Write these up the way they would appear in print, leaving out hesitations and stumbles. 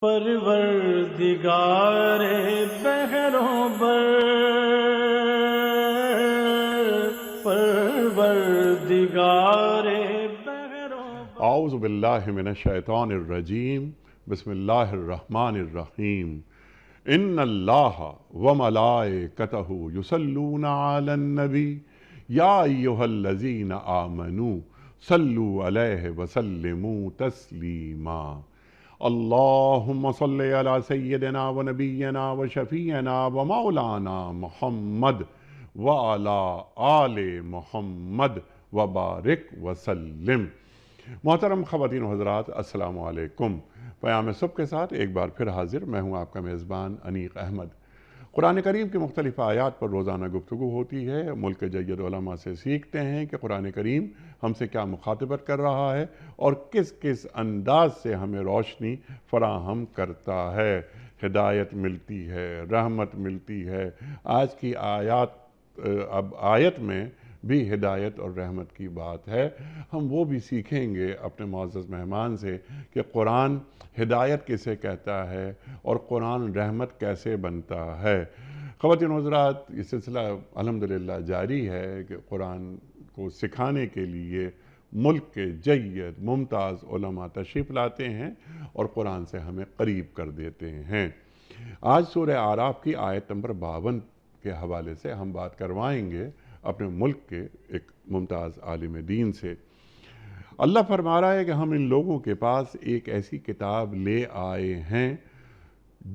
پروردگار بحروں بر، پروردگار بحروں بر۔ اعوذ باللہ من الشیطان الرجیم، بسم اللہ الرحمن الرحیم۔ ان اللہ وملائکتہ یصلون علی النبی یا ایہا الذین آمنوا صلوا علیہ وسلموا تسلیما۔ اللہم صلی علی سیدنا و نبینا و شفیعنا و مولانا محمد وعلی آل محمد وبارک وسلم۔ محترم خواتین و حضرات، السلام علیکم۔ پیام صبح کے ساتھ ایک بار پھر حاضر میں ہوں آپ کا میزبان انیق احمد۔ قرآن کریم کی مختلف آیات پر روزانہ گفتگو ہوتی ہے۔ ملک کے جید علماء سے سیکھتے ہیں کہ قرآن کریم ہم سے کیا مخاطبت کر رہا ہے اور کس کس انداز سے ہمیں روشنی فراہم کرتا ہے، ہدایت ملتی ہے، رحمت ملتی ہے۔ آج کی آیت میں بھی ہدایت اور رحمت کی بات ہے۔ ہم وہ بھی سیکھیں گے اپنے معزز مہمان سے کہ قرآن ہدایت کسے کہتا ہے اور قرآن رحمت کیسے بنتا ہے۔ خواتین و حضرات، یہ سلسلہ الحمدللہ جاری ہے کہ قرآن کو سکھانے کے لیے ملک کے جید ممتاز علماء تشریف لاتے ہیں اور قرآن سے ہمیں قریب کر دیتے ہیں۔ آج سورہ اعراف کی آیت نمبر 52 کے حوالے سے ہم بات کروائیں گے اپنے ملک کے ایک ممتاز عالم دین سے۔ اللہ فرما رہا ہے کہ ہم ان لوگوں کے پاس ایک ایسی کتاب لے آئے ہیں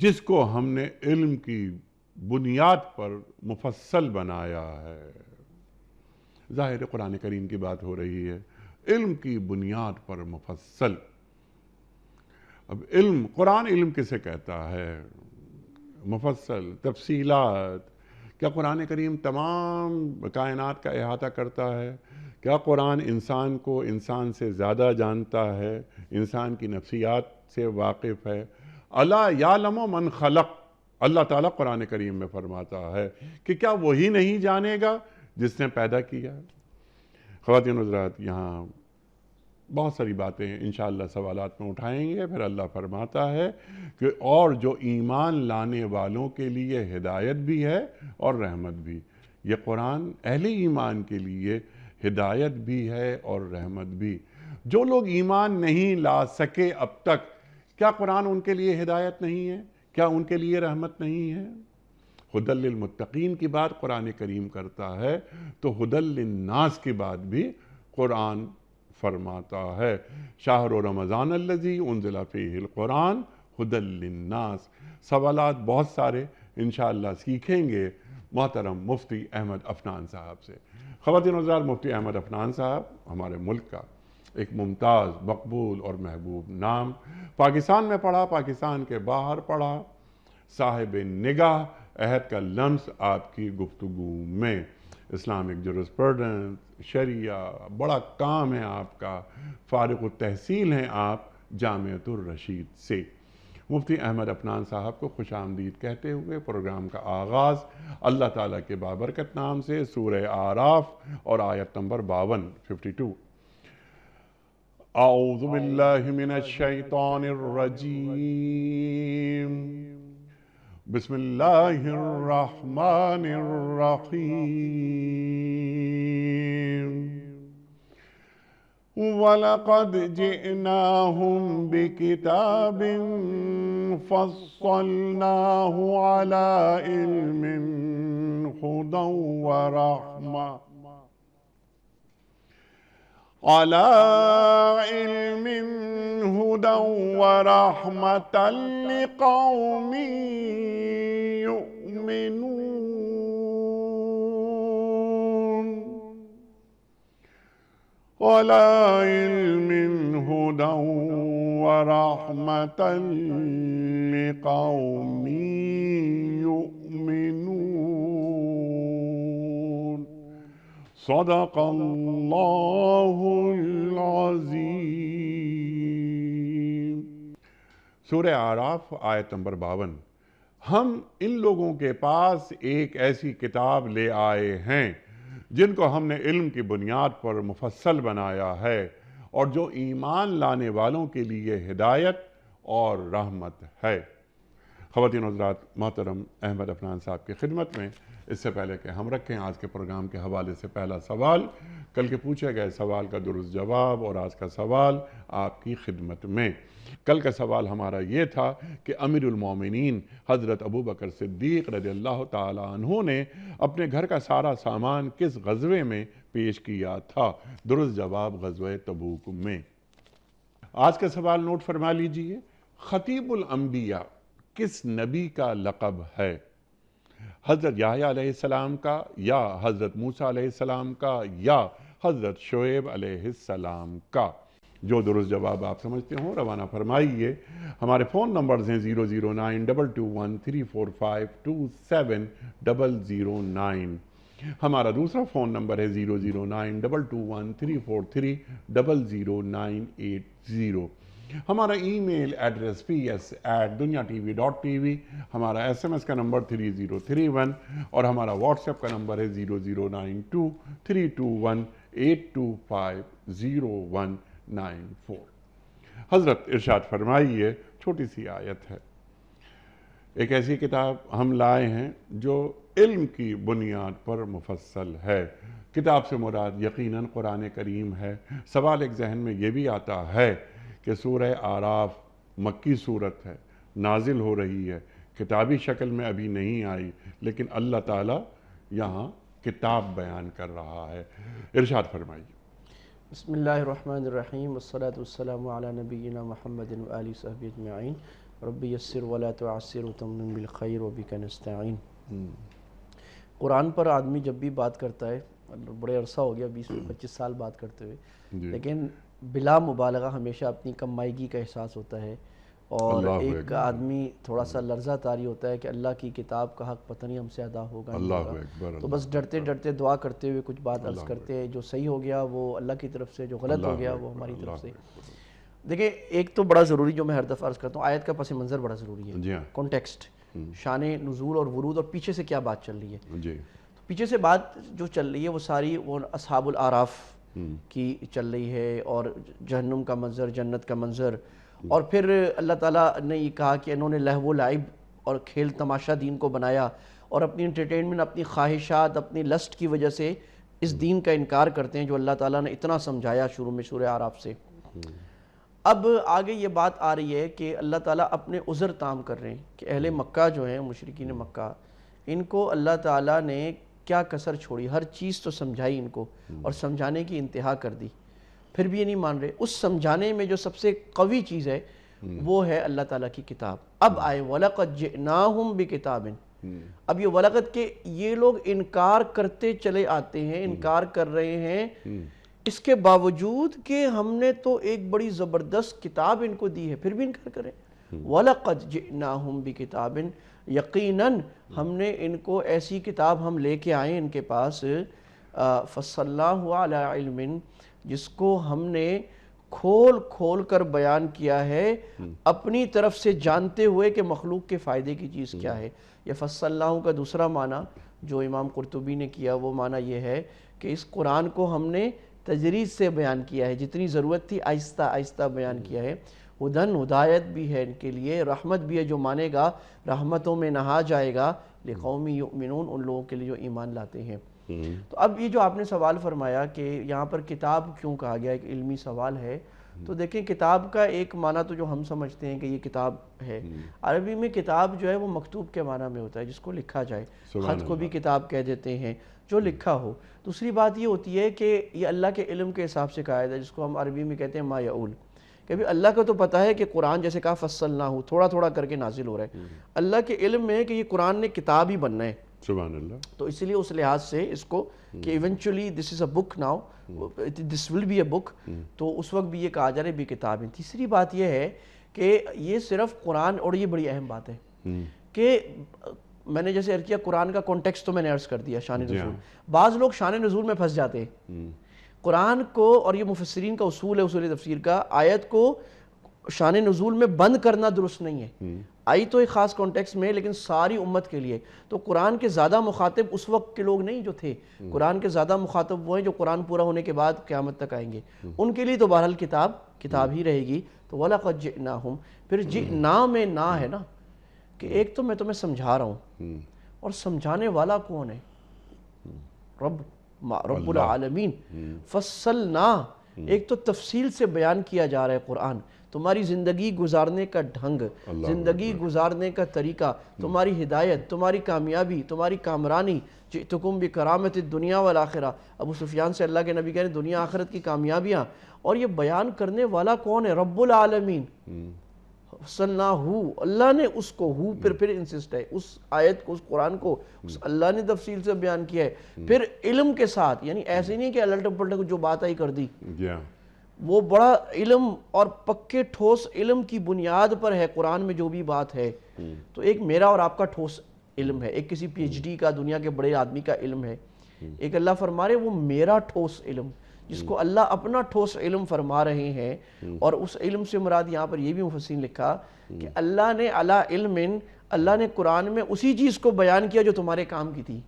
جس کو ہم نے علم کی بنیاد پر مفصل بنایا ہے۔ ظاہر قرآن کریم کی بات ہو رہی ہے، علم کی بنیاد پر مفصل۔ اب قرآن علم کسے کہتا ہے؟ مفصل تفصیلات۔ کیا قرآن کریم تمام کائنات کا احاطہ کرتا ہے؟ کیا قرآن انسان کو انسان سے زیادہ جانتا ہے، انسان کی نفسیات سے واقف ہے؟ الا یعلم من خلق، اللہ تعالیٰ قرآن کریم میں فرماتا ہے کہ کیا وہی نہیں جانے گا جس نے پیدا کیا؟ خواتین و حضرات، یہاں بہت ساری باتیں انشاءاللہ سوالات میں اٹھائیں گے۔ پھر اللہ فرماتا ہے کہ اور جو ایمان لانے والوں کے لیے ہدایت بھی ہے اور رحمت بھی۔ یہ قرآن اہل ایمان کے لیے ہدایت بھی ہے اور رحمت بھی۔ جو لوگ ایمان نہیں لا سکے اب تک، کیا قرآن ان کے لیے ہدایت نہیں ہے؟ کیا ان کے لیے رحمت نہیں ہے؟ ہدی للمتقین کی بات قرآن کریم کرتا ہے تو ہدی للناس کی بات بھی قرآن فرماتا ہے۔ شہر رمضان الذی انزل فیہ القرآن ہدی للناس۔ سوالات بہت سارے انشاءاللہ سیکھیں گے محترم مفتی احمد عفنان صاحب سے۔ خواتین و حضرات، مفتی احمد عفنان صاحب ہمارے ملک کا ایک ممتاز، مقبول اور محبوب نام۔ پاکستان میں پڑھا، پاکستان کے باہر پڑھا، صاحب نگاہ عہد کا لمس آپ کی گفتگو میں۔ اسلامک جورسپروڈنس، شریعہ، بڑا کام ہے آپ کا، فارغ التحصیل ہیں آپ جامعۃ الرشید سے۔ مفتی احمد عفنان صاحب کو خوش آمدید کہتے ہوئے پروگرام کا آغاز اللہ تعالیٰ کے بابرکت نام سے سورہ اعراف اور آیت نمبر 52 اعوذ باللہ من الشیطان الرجیم، بسم اللہ الرحمن الرحیم۔ وَلَقَدْ جِئْنَاهُمْ بِكِتَابٍ فَصَّلْنَاهُ عَلَىٰ عِلْمٍ هُدًى وَرَحْمَةً لِقَوْمٍ يُؤْمِنُونَ۔ عَلَىٰ عِلْمٍ هُدًى وَرَحْمَةً لِقَوْمٍ يُؤْمِنُونَ۔ صدق اللہ العظیم۔ سورہ اعراف آیت نمبر 52۔ ہم ان لوگوں کے پاس ایک ایسی کتاب لے آئے ہیں جن کو ہم نے علم کی بنیاد پر مفصل بنایا ہے اور جو ایمان لانے والوں کے لیے ہدایت اور رحمت ہے۔ خواتین و حضرات، محترم احمد عفنان صاحب کی خدمت میں اس سے پہلے کہ ہم رکھیں آج کے پروگرام کے حوالے سے پہلا سوال، کل کے پوچھے گئے سوال کا درست جواب اور آج کا سوال آپ کی خدمت میں۔ کل کا سوال ہمارا یہ تھا کہ امیر المومنین حضرت ابوبکر صدیق رضی اللہ تعالیٰ عنہ نے اپنے گھر کا سارا سامان کس غزوے میں پیش کیا تھا؟ درست جواب غزوہ تبوک میں۔ آج کا سوال نوٹ فرما لیجئے، خطیب الانبیاء کس نبی کا لقب ہے؟ حضرت یحییٰ علیہ السلام کا، یا حضرت موسیٰ علیہ السلام کا، یا حضرت شعیب علیہ السلام کا؟ جو درست جواب آپ سمجھتے ہوں روانہ فرمائیے۔ ہمارے فون نمبرز ہیں 009221345270009۔ ہمارا دوسرا فون نمبر ہے 009221343000980۔ ہمارا ای میل ایڈریس ps@dunyatv.tv، ہمارا SMS کا نمبر 3031 اور ہمارا واٹس ایپ کا نمبر ہے 00923282509194۔ حضرت ارشاد فرمائیے، چھوٹی سی آیت ہے۔ ایک ایسی کتاب ہم لائے ہیں جو علم کی بنیاد پر مفصل ہے۔ کتاب سے مراد یقیناً قرآن کریم ہے۔ سوال ایک ذہن میں یہ بھی آتا ہے کہ سورہ اعراف مکی صورت ہے، نازل ہو رہی ہے، کتابی شکل میں ابھی نہیں آئی، لیکن اللہ تعالیٰ یہاں کتاب بیان کر رہا ہے۔ ارشاد فرمائیے۔ بسم اللہ الرحمن الرحیم، والصلاة والسلام علی نبینا محمد وآلہ وصحبہ اجمعین، رب یسر ولا تعسر وتمم بالخیر وبک نستعین۔ قرآن پر آدمی جب بھی بات کرتا ہے، بڑے عرصہ ہو گیا 20-25 سال بات کرتے ہوئے، لیکن بلا مبالغہ ہمیشہ اپنی کم مائیگی کا احساس ہوتا ہے، اور ایک آدمی تھوڑا سا لرزہ طاری ہوتا ہے کہ اللہ کی کتاب کا حق پتہ نہیں ہم سے ادا ہوگا نہیں ہوگا۔ تو بس ڈرتے ڈرتے دعا کرتے ہوئے کچھ بات عرض کرتے ہیں، جو صحیح ہو گیا وہ اللہ کی طرف سے، جو غلط ہو گیا وہ ہماری طرف سے۔ دیکھیں، ایک تو بڑا ضروری جو میں ہر دفعہ عرض کرتا ہوں، آیت کا پس منظر بڑا ضروری ہے، کانٹیکسٹ، شان نزول اور ورود، اور پیچھے سے کیا بات چل رہی ہے۔ پیچھے سے بات جو چل رہی ہے وہ ساری وہ اصحاب الاعراف کی چل رہی ہے، اور جہنم کا منظر، جنت کا منظر، اور پھر اللہ تعالیٰ نے یہ کہا کہ انہوں نے لہو و لعب اور کھیل تماشا دین کو بنایا، اور اپنی انٹرٹینمنٹ، اپنی خواہشات، اپنی لسٹ کی وجہ سے اس دین کا انکار کرتے ہیں جو اللہ تعالیٰ نے اتنا سمجھایا شروع میں سورہ اعراف سے۔ اب آگے یہ بات آ رہی ہے کہ اللہ تعالیٰ اپنے عذر تام کر رہے ہیں کہ اہل مکہ جو ہیں، مشرکین مکہ، ان کو اللہ تعالیٰ نے کیا کسر چھوڑی، ہر چیز تو سمجھائی ان کو، اور سمجھانے کی انتہا کر دی، پھر بھی یہ نہیں مان رہے۔ اس سمجھانے میں جو سب سے قوی چیز ہے وہ ہے اللہ تعالیٰ کی کتاب۔ اب آئے وَلَقَدْ جِئْنَاهُمْ بِكِتَابٍ۔ اب یہ ولقد کے یہ لوگ انکار کرتے چلے آتے ہیں، انکار کر رہے ہیں، اس کے باوجود کہ ہم نے تو ایک بڑی زبردست کتاب ان کو دی ہے، پھر بھی انکار کریں۔ وَلَقَدْ جِئْنَاهُمْ بِكِتَابٍ، یقیناً ہم نے ان کو ایسی کتاب ہم لے کے آئے ان کے پاس، فَصَّلْنَاهُ عَلَىٰ عِلْمٍ، جس کو ہم نے کھول کھول کر بیان کیا ہے اپنی طرف سے، جانتے ہوئے کہ مخلوق کے فائدے کی چیز کیا ہے۔ یہ فَصَّلْنَاهُ کا دوسرا معنی جو امام قرطبی نے کیا، وہ معنی یہ ہے کہ اس قرآن کو ہم نے تجرید سے بیان کیا ہے، جتنی ضرورت تھی آہستہ آہستہ بیان کیا ہے۔ ہدن، ہدایت بھی ہے ان کے لیے، رحمت بھی ہے، جو مانے گا رحمتوں میں نہا جائے گا، لقوم یؤمنون، ان لوگوں کے لیے جو ایمان لاتے ہیں۔ تو اب یہ جو آپ نے سوال فرمایا کہ یہاں پر کتاب کیوں کہا گیا، ایک علمی سوال ہے، تو دیکھیں کتاب کا ایک معنی تو جو ہم سمجھتے ہیں کہ یہ کتاب ہے، عربی میں کتاب جو ہے وہ مکتوب کے معنی میں ہوتا ہے، جس کو لکھا جائے، خط کو بھی کتاب کہہ دیتے ہیں، جو لکھا ہو۔ دوسری بات یہ ہوتی ہے کہ یہ اللہ کے علم کے حساب سے کہا ہے، جس کو ہم عربی میں کہتے ہیں ما یعول، کہ بھی اللہ کا تو پتہ ہے کہ قرآن جیسے کہا فصلناہ، تھوڑا تھوڑا کر کے نازل ہو رہا ہے، اللہ کے علم میں ہے کہ یہ قرآن نے کتاب ہی بننا ہے، سبحان اللہ۔ تو اس لیے اس لحاظ سے اس کو کہ eventually this is a book now, this will be a book, تو اس وقت بھی یہ کہا جا رہا ہے بھی کتاب ہے۔ تیسری بات یہ ہے کہ یہ صرف قرآن، اور یہ بڑی اہم بات ہے کہ میں نے جیسے عرض کیا قرآن کا کانٹیکسٹ تو میں نے عرض کر دیا، شان نزول، بعض لوگ شان نزول میں پھنس جاتے ہیں قرآن کو، اور یہ مفسرین کا اصول ہے، اصول تفسیر کا، آیت کو شان نزول میں بند کرنا درست نہیں ہے، آئی تو ایک خاص کانٹیکس میں لیکن ساری امت کے لیے. تو قرآن کے زیادہ مخاطب اس وقت کے لوگ نہیں جو تھے، قرآن کے زیادہ مخاطب وہ ہیں جو قرآن پورا ہونے کے بعد قیامت تک آئیں گے. ان کے لیے تو بہرحال کتاب ہی رہے گی. تو وَلَقَدْ جِئْنَاهُمْ، پھر جِئْنَا میں نا ہے نا، کہ ایک تو میں تمہیں سمجھا رہا ہوں، اور سمجھانے والا کون ہے؟ رب العالمین. فصلنا، ایک تو تفصیل سے بیان کیا جا رہا ہے قرآن، تمہاری زندگی گزارنے کا ڈھنگ، زندگی گزارنے کا طریقہ، تمہاری ہدایت، تمہاری کامیابی، تمہاری کامرانی. جئتکم بکرامت الدنیا والآخرہ، ابو سفیان سے اللہ کے نبی کہہ رہے ہیں دنیا آخرت کی کامیابیاں. اور یہ بیان کرنے والا کون ہے؟ رب العالمین. فصلنا ہو، اللہ نے اس کو ہو پھر انسسٹ ہے اس آیت کو، اس قرآن کو اس اللہ نے تفصیل سے بیان کیا ہے. پھر علم کے ساتھ، یعنی ایسے نہیں کہ الٹ پلٹ جو بات آئی کر دی، وہ بڑا علم اور پکے ٹھوس علم کی بنیاد پر ہے قرآن میں جو بھی بات ہے. تو ایک میرا اور آپ کا ٹھوس علم ہے، ایک کسی پی ایچ ڈی کا دنیا کے بڑے آدمی کا علم ہے، ایک اللہ فرما رہے وہ میرا ٹھوس علم، جس کو اللہ اپنا ٹھوس علم فرما رہے ہیں. اور اس علم سے مراد یہاں پر یہ بھی مفسرین لکھا کہ اللہ نے علی علم، اللہ نے قرآن میں اسی چیز کو بیان کیا جو تمہارے کام کی تھی،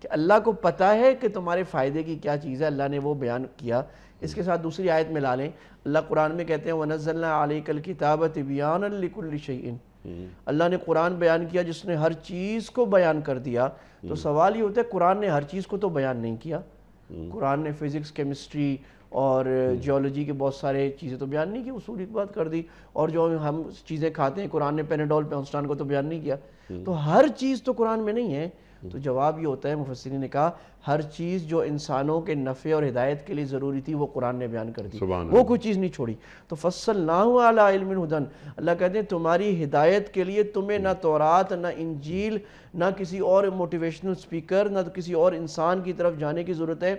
کہ اللہ کو پتہ ہے کہ تمہارے فائدے کی کیا چیز ہے، اللہ نے وہ بیان کیا. اس کے ساتھ دوسری آیت میں لا لیں، اللہ قرآن میں کہتے ہیں وَنَزَّلْنَا عَلَيْكَ الْكِتَابَ تِبْيَانًا لِكُلِّ شَيْءٍ، اللہ نے قرآن بیان کیا جس نے ہر چیز کو بیان کر دیا. تو سوال یہ ہوتا ہے قرآن نے ہر چیز کو تو بیان نہیں کیا، قرآن نے فزکس، کیمسٹری اور جیولوجی کے بہت سارے چیزیں تو بیان نہیں کی، اصول ایک بات کر دی. اور جو ہم چیزیں کھاتے ہیں قرآن نے پیناڈول پینسٹان کو تو بیان نہیں کیا. تو ہر چیز تو قرآن میں نہیں ہے. تو جواب یہ ہوتا ہے، مفسرین نے کہا ہر چیز جو انسانوں کے نفع اور ہدایت کے لیے ضروری تھی وہ قرآن نے بیان کر دی، وہ کوئی چیز نہیں چھوڑی. تو فصلناہ علی علم ہدی، اللہ کہتے ہیں تمہاری ہدایت کے لیے تمہیں نہ تورات، نہ انجیل، نہ کسی اور موٹیویشنل سپیکر، نہ کسی اور انسان کی طرف جانے کی ضرورت ہے.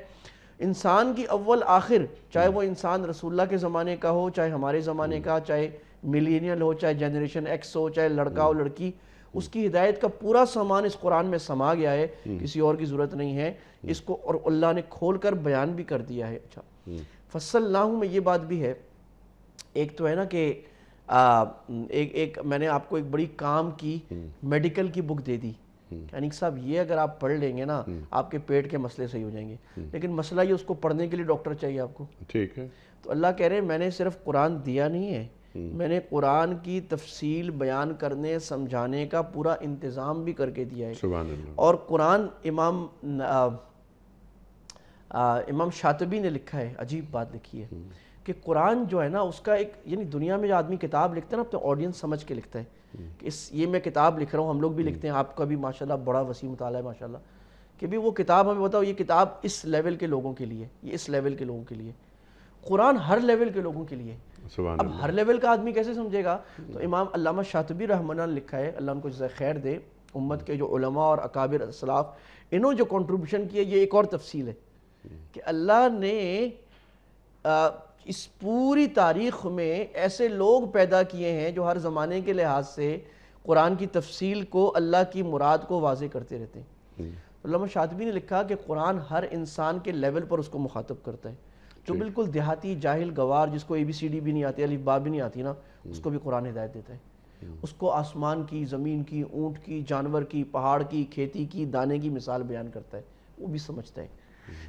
انسان کی اول آخر، چاہے وہ انسان رسول اللہ کے زمانے کا ہو، چاہے ہمارے زمانے کا، چاہے ملینیل ہو، چاہے جنریشن ایکس ہو، چاہے لڑکا ہو لڑکی، اس کی ہدایت کا پورا سامان اس قرآن میں سما گیا ہے، کسی اور کی ضرورت نہیں ہے اس کو. اور اللہ نے کھول کر بیان بھی کر دیا ہے. اچھا، فصلناہ میں یہ بات بھی ہے، ایک تو ہے نا کہ ایک میں نے آپ کو ایک بڑی کام کی میڈیکل کی بک دے دی، یعنی صاحب یہ اگر آپ پڑھ لیں گے نا آپ کے پیٹ کے مسئلے صحیح ہو جائیں گے. لیکن مسئلہ یہ اس کو پڑھنے کے لیے ڈاکٹر چاہیے آپ کو. ٹھیک ہے. تو اللہ کہہ رہے ہیں میں نے صرف قرآن دیا نہیں ہے، میں نے قرآن کی تفصیل بیان کرنے سمجھانے کا پورا انتظام بھی کر کے دیا ہے. سبحان اللہ. اور قرآن امام شاطبی نے لکھا ہے، عجیب بات لکھی ہے کہ قرآن جو ہے نا اس کا ایک، یعنی دنیا میں جو آدمی کتاب لکھتا ہے نا اپنے آڈینس سمجھ کے لکھتا ہے کہ یہ میں کتاب لکھ رہا ہوں، ہم لوگ بھی لکھتے ہیں، آپ کا بھی ماشاءاللہ بڑا وسیع مطالعہ ہے ماشاءاللہ، کہ بھی وہ کتاب ہمیں بتاؤ یہ کتاب اس لیول کے لوگوں کے لیے، یہ اس لیول کے لوگوں کے لیے. قرآن ہر لیول کے لوگوں کے لیے. اب ہر لیول کا آدمی کیسے سمجھے گا؟ تو امام علامہ شاطبی رحمہ اللہ نے لکھا ہے، اللہ ان کو جزائے خیر دے، امت کے جو علماء اور اکابر اسلاف انہوں جو کنٹریبیوشن کیا، یہ ایک اور تفصیل ہے کہ اللہ نے اس پوری تاریخ میں ایسے لوگ پیدا کیے ہیں جو ہر زمانے کے لحاظ سے قرآن کی تفصیل کو، اللہ کی مراد کو واضح کرتے رہتے ہیں. علامہ شاطبی نے لکھا کہ قرآن ہر انسان کے لیول پر اس کو مخاطب کرتا ہے. جو بالکل دیہاتی جاہل گوار جس کو ABCD بھی نہیں آتی، الف با بھی نہیں آتی نا، اس کو بھی قرآن ہدایت دیتا ہے. اس کو آسمان کی، زمین کی، اونٹ کی، جانور کی، پہاڑ کی، کھیتی کی، دانے کی مثال بیان کرتا ہے، وہ بھی سمجھتا ہے.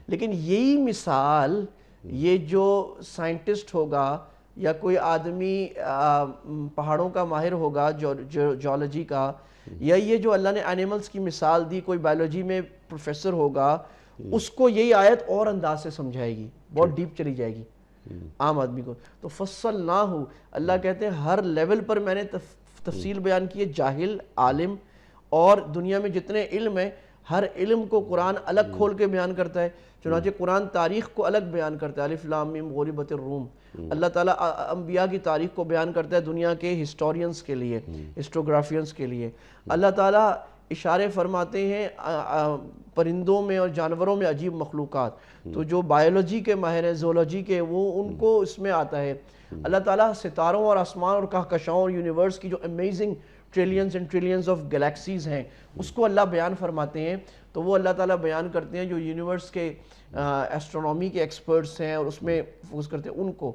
لیکن یہی مثال یہ جو سائنٹسٹ ہوگا یا کوئی آدمی پہاڑوں کا ماہر ہوگا جیولوجی کا، یا یہ جو اللہ نے اینیملز کی مثال دی کوئی بایولوجی میں پروفیسر ہوگا، اس کو یہی آیت اور انداز سے سمجھائے گی، بہت ڈیپ چلی جائے گی عام آدمی کو. تو فصلناہ، اللہ کہتے ہیں ہر لیول پر میں نے تفصیل بیان کی ہے، جاہل، عالم اور دنیا میں جتنے علم ہیں ہر علم کو قرآن الگ کھول کے بیان کرتا ہے. چنانچہ قرآن تاریخ کو الگ بیان کرتا ہے، الف لام میم غلبت الروم. اللہ تعالیٰ انبیاء کی تاریخ کو بیان کرتا ہے دنیا کے ہسٹورینز کے لیے، ہسٹوگرافینز کے لیے. اللہ تعالیٰ اشارے فرماتے ہیں پرندوں میں اور جانوروں میں عجیب مخلوقات، تو جو بایولوجی کے ماہر ہیں، زولوجی کے، وہ ان کو اس میں آتا ہے. اللہ تعالیٰ ستاروں اور آسمان اور کہکشاؤں اور یونیورس کی جو amazing trillions and trillions of galaxies ہیں اس کو اللہ بیان فرماتے ہیں. تو وہ اللہ تعالیٰ بیان کرتے ہیں جو یونیورس کے ایسٹرونومی کے ایکسپرٹس ہیں اور اس میں فوکس کرتے ہیں ان کو.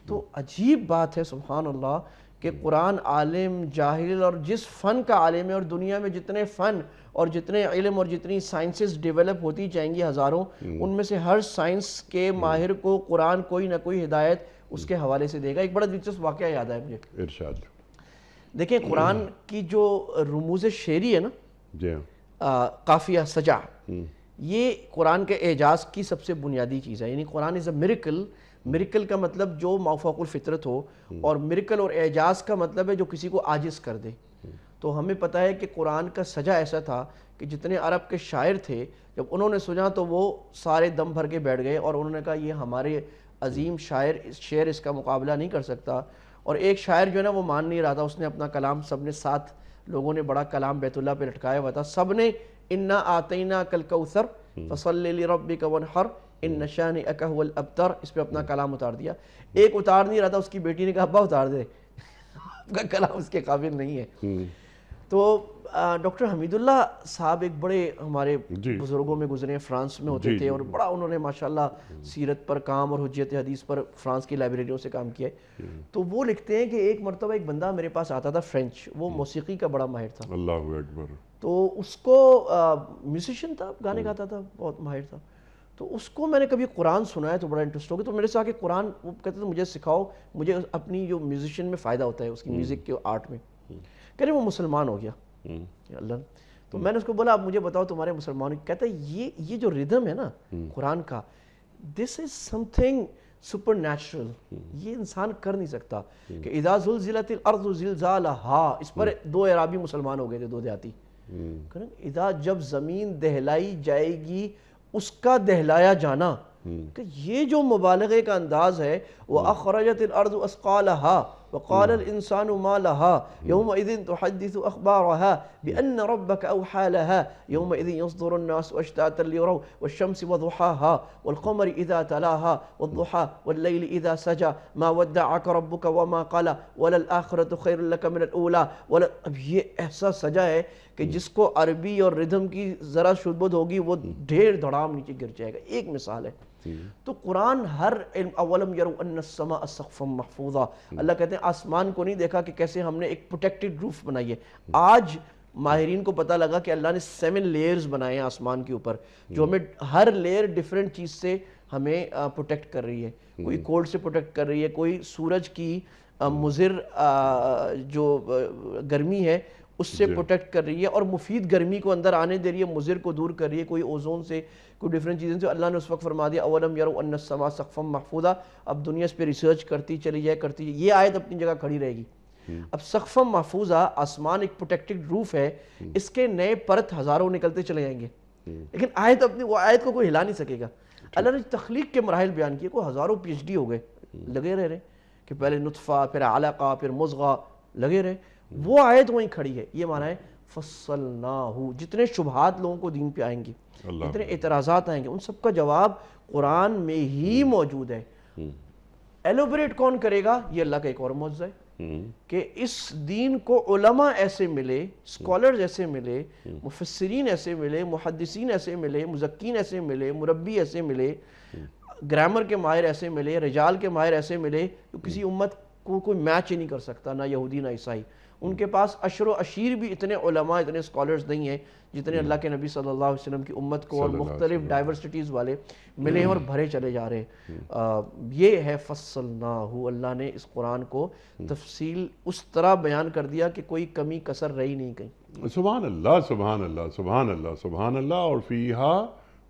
تو عجیب بات ہے سبحان اللہ کہ قرآن عالم جاہل اور جس فن کا عالم ہے، اور دنیا میں جتنے فن اور جتنے علم اور جتنی سائنسز ڈیولپ ہوتی جائیں گی ہزاروں، ان میں سے ہر سائنس کے ماہر کو قرآن کوئی نہ کوئی ہدایت اس کے حوالے سے دے گا۔ ایک بڑا دلچسپ واقعہ یاد ہے مجھے، ارشاد۔ دیکھیں قرآن کی جو رموز شعری ہے نا، جی قافیہ سجع، یہ قرآن کے اعجاز کی سب سے بنیادی چیز ہے۔ یعنی قرآن از اے میریکل، میریکل کا مطلب جو مافوق الفطرت ہو، اور میریکل اور اعجاز کا مطلب ہے جو کسی کو عاجز کر دے۔ تو ہمیں پتہ ہے کہ قرآن کا سجع ایسا تھا کہ جتنے عرب کے شاعر تھے، جب انہوں نے سنا تو وہ سارے دم بھر کے بیٹھ گئے، اور انہوں نے کہا یہ ہمارے عظیم شعر اس کا مقابلہ نہیں کر سکتا۔ اور ایک شاعر جو ہے نا وہ مان نہیں رہا تھا، اس نے اپنا کلام، سب نے ساتھ لوگوں نے بڑا کلام بیت اللہ پہ لٹکایا ہوا تھا، سب نے انا آتیناک الکوثر فصلی لربک وانحر ان شانئک هو الابتر، اس پہ اپنا کلام اتار دیا۔ ایک اتار نہیں رہا تھا، اس کی بیٹی نے کہا ابا اتار دے، آپ کا کلام اس کے قابل نہیں ہے۔ تو ڈاکٹر حمید اللہ صاحب ایک بڑے ہمارے بزرگوں میں گزرے ہیں، فرانس میں ہوتے تھے، اور بڑا انہوں نے ماشاءاللہ سیرت پر کام اور حجیت حدیث پر فرانس کی لائبریریوں سے کام کیا ہے۔ تو وہ لکھتے ہیں کہ ایک مرتبہ ایک بندہ میرے پاس آتا تھا فرینچ، وہ موسیقی کا بڑا ماہر تھا، اللہ اکبر۔ تو اس کو میوزیشین تھا، گانے گاتا تھا، بہت ماہر تھا۔ تو اس کو میں نے کبھی قرآن سنایا تو بڑا انٹرسٹ ہو گیا، تو میرے سے آ کے قرآن، وہ کہتے تھے مجھے سکھاؤ، مجھے اپنی جو میوزیشین میں فائدہ ہوتا ہے اس کی میوزک کے آرٹ میں۔ کہہ رہے وہ مسلمان ہو گیا اللہ۔ تو میں نے اس کو بولا اب مجھے بتاؤ تمہارے مسلمان، کہتا ہے یہ جو ردم ہے نا قرآن کا، دس از سم تھنگ سپر نیچرل، یہ انسان کر نہیں سکتا۔ کہ اذا زلزلت الارض زلزالہا، اس پر دو عرابی مسلمان ہو گئے تھے، دو دیہاتی، اذا جب زمین دہلائی جائے گی اس کا دہلایا جانا، کہ یہ جو مبالغے کا انداز ہے، وَأَخْرَجَتِ الْأَرْضُ أَثْقَالَهَا وَقَالَ الْإِنسَانُ مَا لَهَا يَوْمَئِذٍ تُحَدِّثُ أَخْبَارَهَا بِأَنَّ رَبَّكَ أَوْحَى لَهَا يَوْمَئِذٍ يَصْدُرُ النَّاسُ أَشْتَاتًا لِيَرَوْا وَالشَّمْسِ وَضُحَاهَا وَالْقَمَرِ إِذَا تَلَاهَا وَالضُّحَى وَاللَّيْلِ إِذَا سَجَى مَا وَدَّعَكَ رَبُّكَ وَمَا قَلَى وَلَلْآخِرَةُ خَيْرٌ لَكَ مِنَ الْأُولَى۔ اب یہ ایسا سجا ہے کہ جس کو عربی اور ردم کی ذرا شبت ہوگی وہ ڈھیر دھڑام نیچے گر جائے گا۔ ایک مثال ہے۔ تو قرآن ہر علم، اولم یرو ان السماء سقفا محفوظا، اللہ کہتے ہیں آسمان کو نہیں دیکھا کہ کیسے ہم نے ایک پروٹیکٹڈ روف بنائی ہے۔ آج ماہرین کو پتہ لگا کہ اللہ نے 7 لیئرز بنائے ہیں آسمان کے اوپر، جو ہمیں ہر لیئر ڈیفرنٹ چیز سے ہمیں پروٹیکٹ کر رہی ہے۔ کوئی کولڈ سے پروٹیکٹ کر رہی ہے، کوئی سورج کی مضر جو گرمی ہے اس سے پروٹیکٹ کر رہی ہے، اور مفید گرمی کو اندر آنے دے رہی ہے، مضر کو دور کر رہی ہے، کوئی اوزون سے، کوئی ڈیفرنٹ چیزیں سے۔ اللہ نے اس وقت فرما دیا اولم یرو ان السماء سقفا محفوظا۔ اب دنیا اس پہ ریسرچ کرتی چلی جائے، کرتی جائے، یہ آیت اپنی جگہ کھڑی رہے گی۔ اب سقفا محفوظا، آسمان ایک پروٹیکٹڈ روف ہے، اس کے نئے پرت ہزاروں نکلتے چلے جائیں گے، لیکن آیت اپنی، وہ آیت کو کوئی ہلا نہیں سکے گا۔ اللہ نے تخلیق کے مراحل بیان کیے، کوئی ہزاروں پی ایچ ڈی ہو گئے، لگے رہے کہ پہلے نطفہ، پھر علقہ، پھر مضغہ، لگے رہے، وہ آیت وہیں کھڑی ہے۔ یہ معنی ہے فصلناہ، جتنے شبہات لوگوں کو دین پہ آئیں گے، جتنے اعتراضات آئیں گے، ان سب کا جواب قرآن میں ہی موجود ہے۔ ایلوبریٹ کون کرے گا؟ یہ اللہ کا ایک اور معجزہ ہے کہ اس دین کو علماء ایسے ملے، اسکالرز ایسے ملے، مفسرین ایسے ملے، محدثین ایسے ملے، مزکین ایسے ملے، مربی ایسے ملے، گرامر کے ماہر ایسے ملے، رجال کے ماہر ایسے ملے، جو کسی امت کو کوئی میچ ہی نہیں کر سکتا، نہ یہودی نہ عیسائی۔ ان کے پاس عشر و عشیر بھی اتنے علماء، اتنے اسکالرز نہیں ہیں جتنے اللہ کے نبی صلی اللہ علیہ وسلم کی امت کو اور مختلف ڈائیورسٹیز والے ملے ہیں اور بھرے چلے جا رہے ہیں۔ یہ ہے فصلناہ، اللہ نے اس قرآن کو تفصیل اس طرح بیان کر دیا کہ کوئی کمی کسر رہی نہیں کہیں۔ سبحان اللہ، سبحان اللہ، سبحان اللہ، سبحان اللہ۔ اور فیہا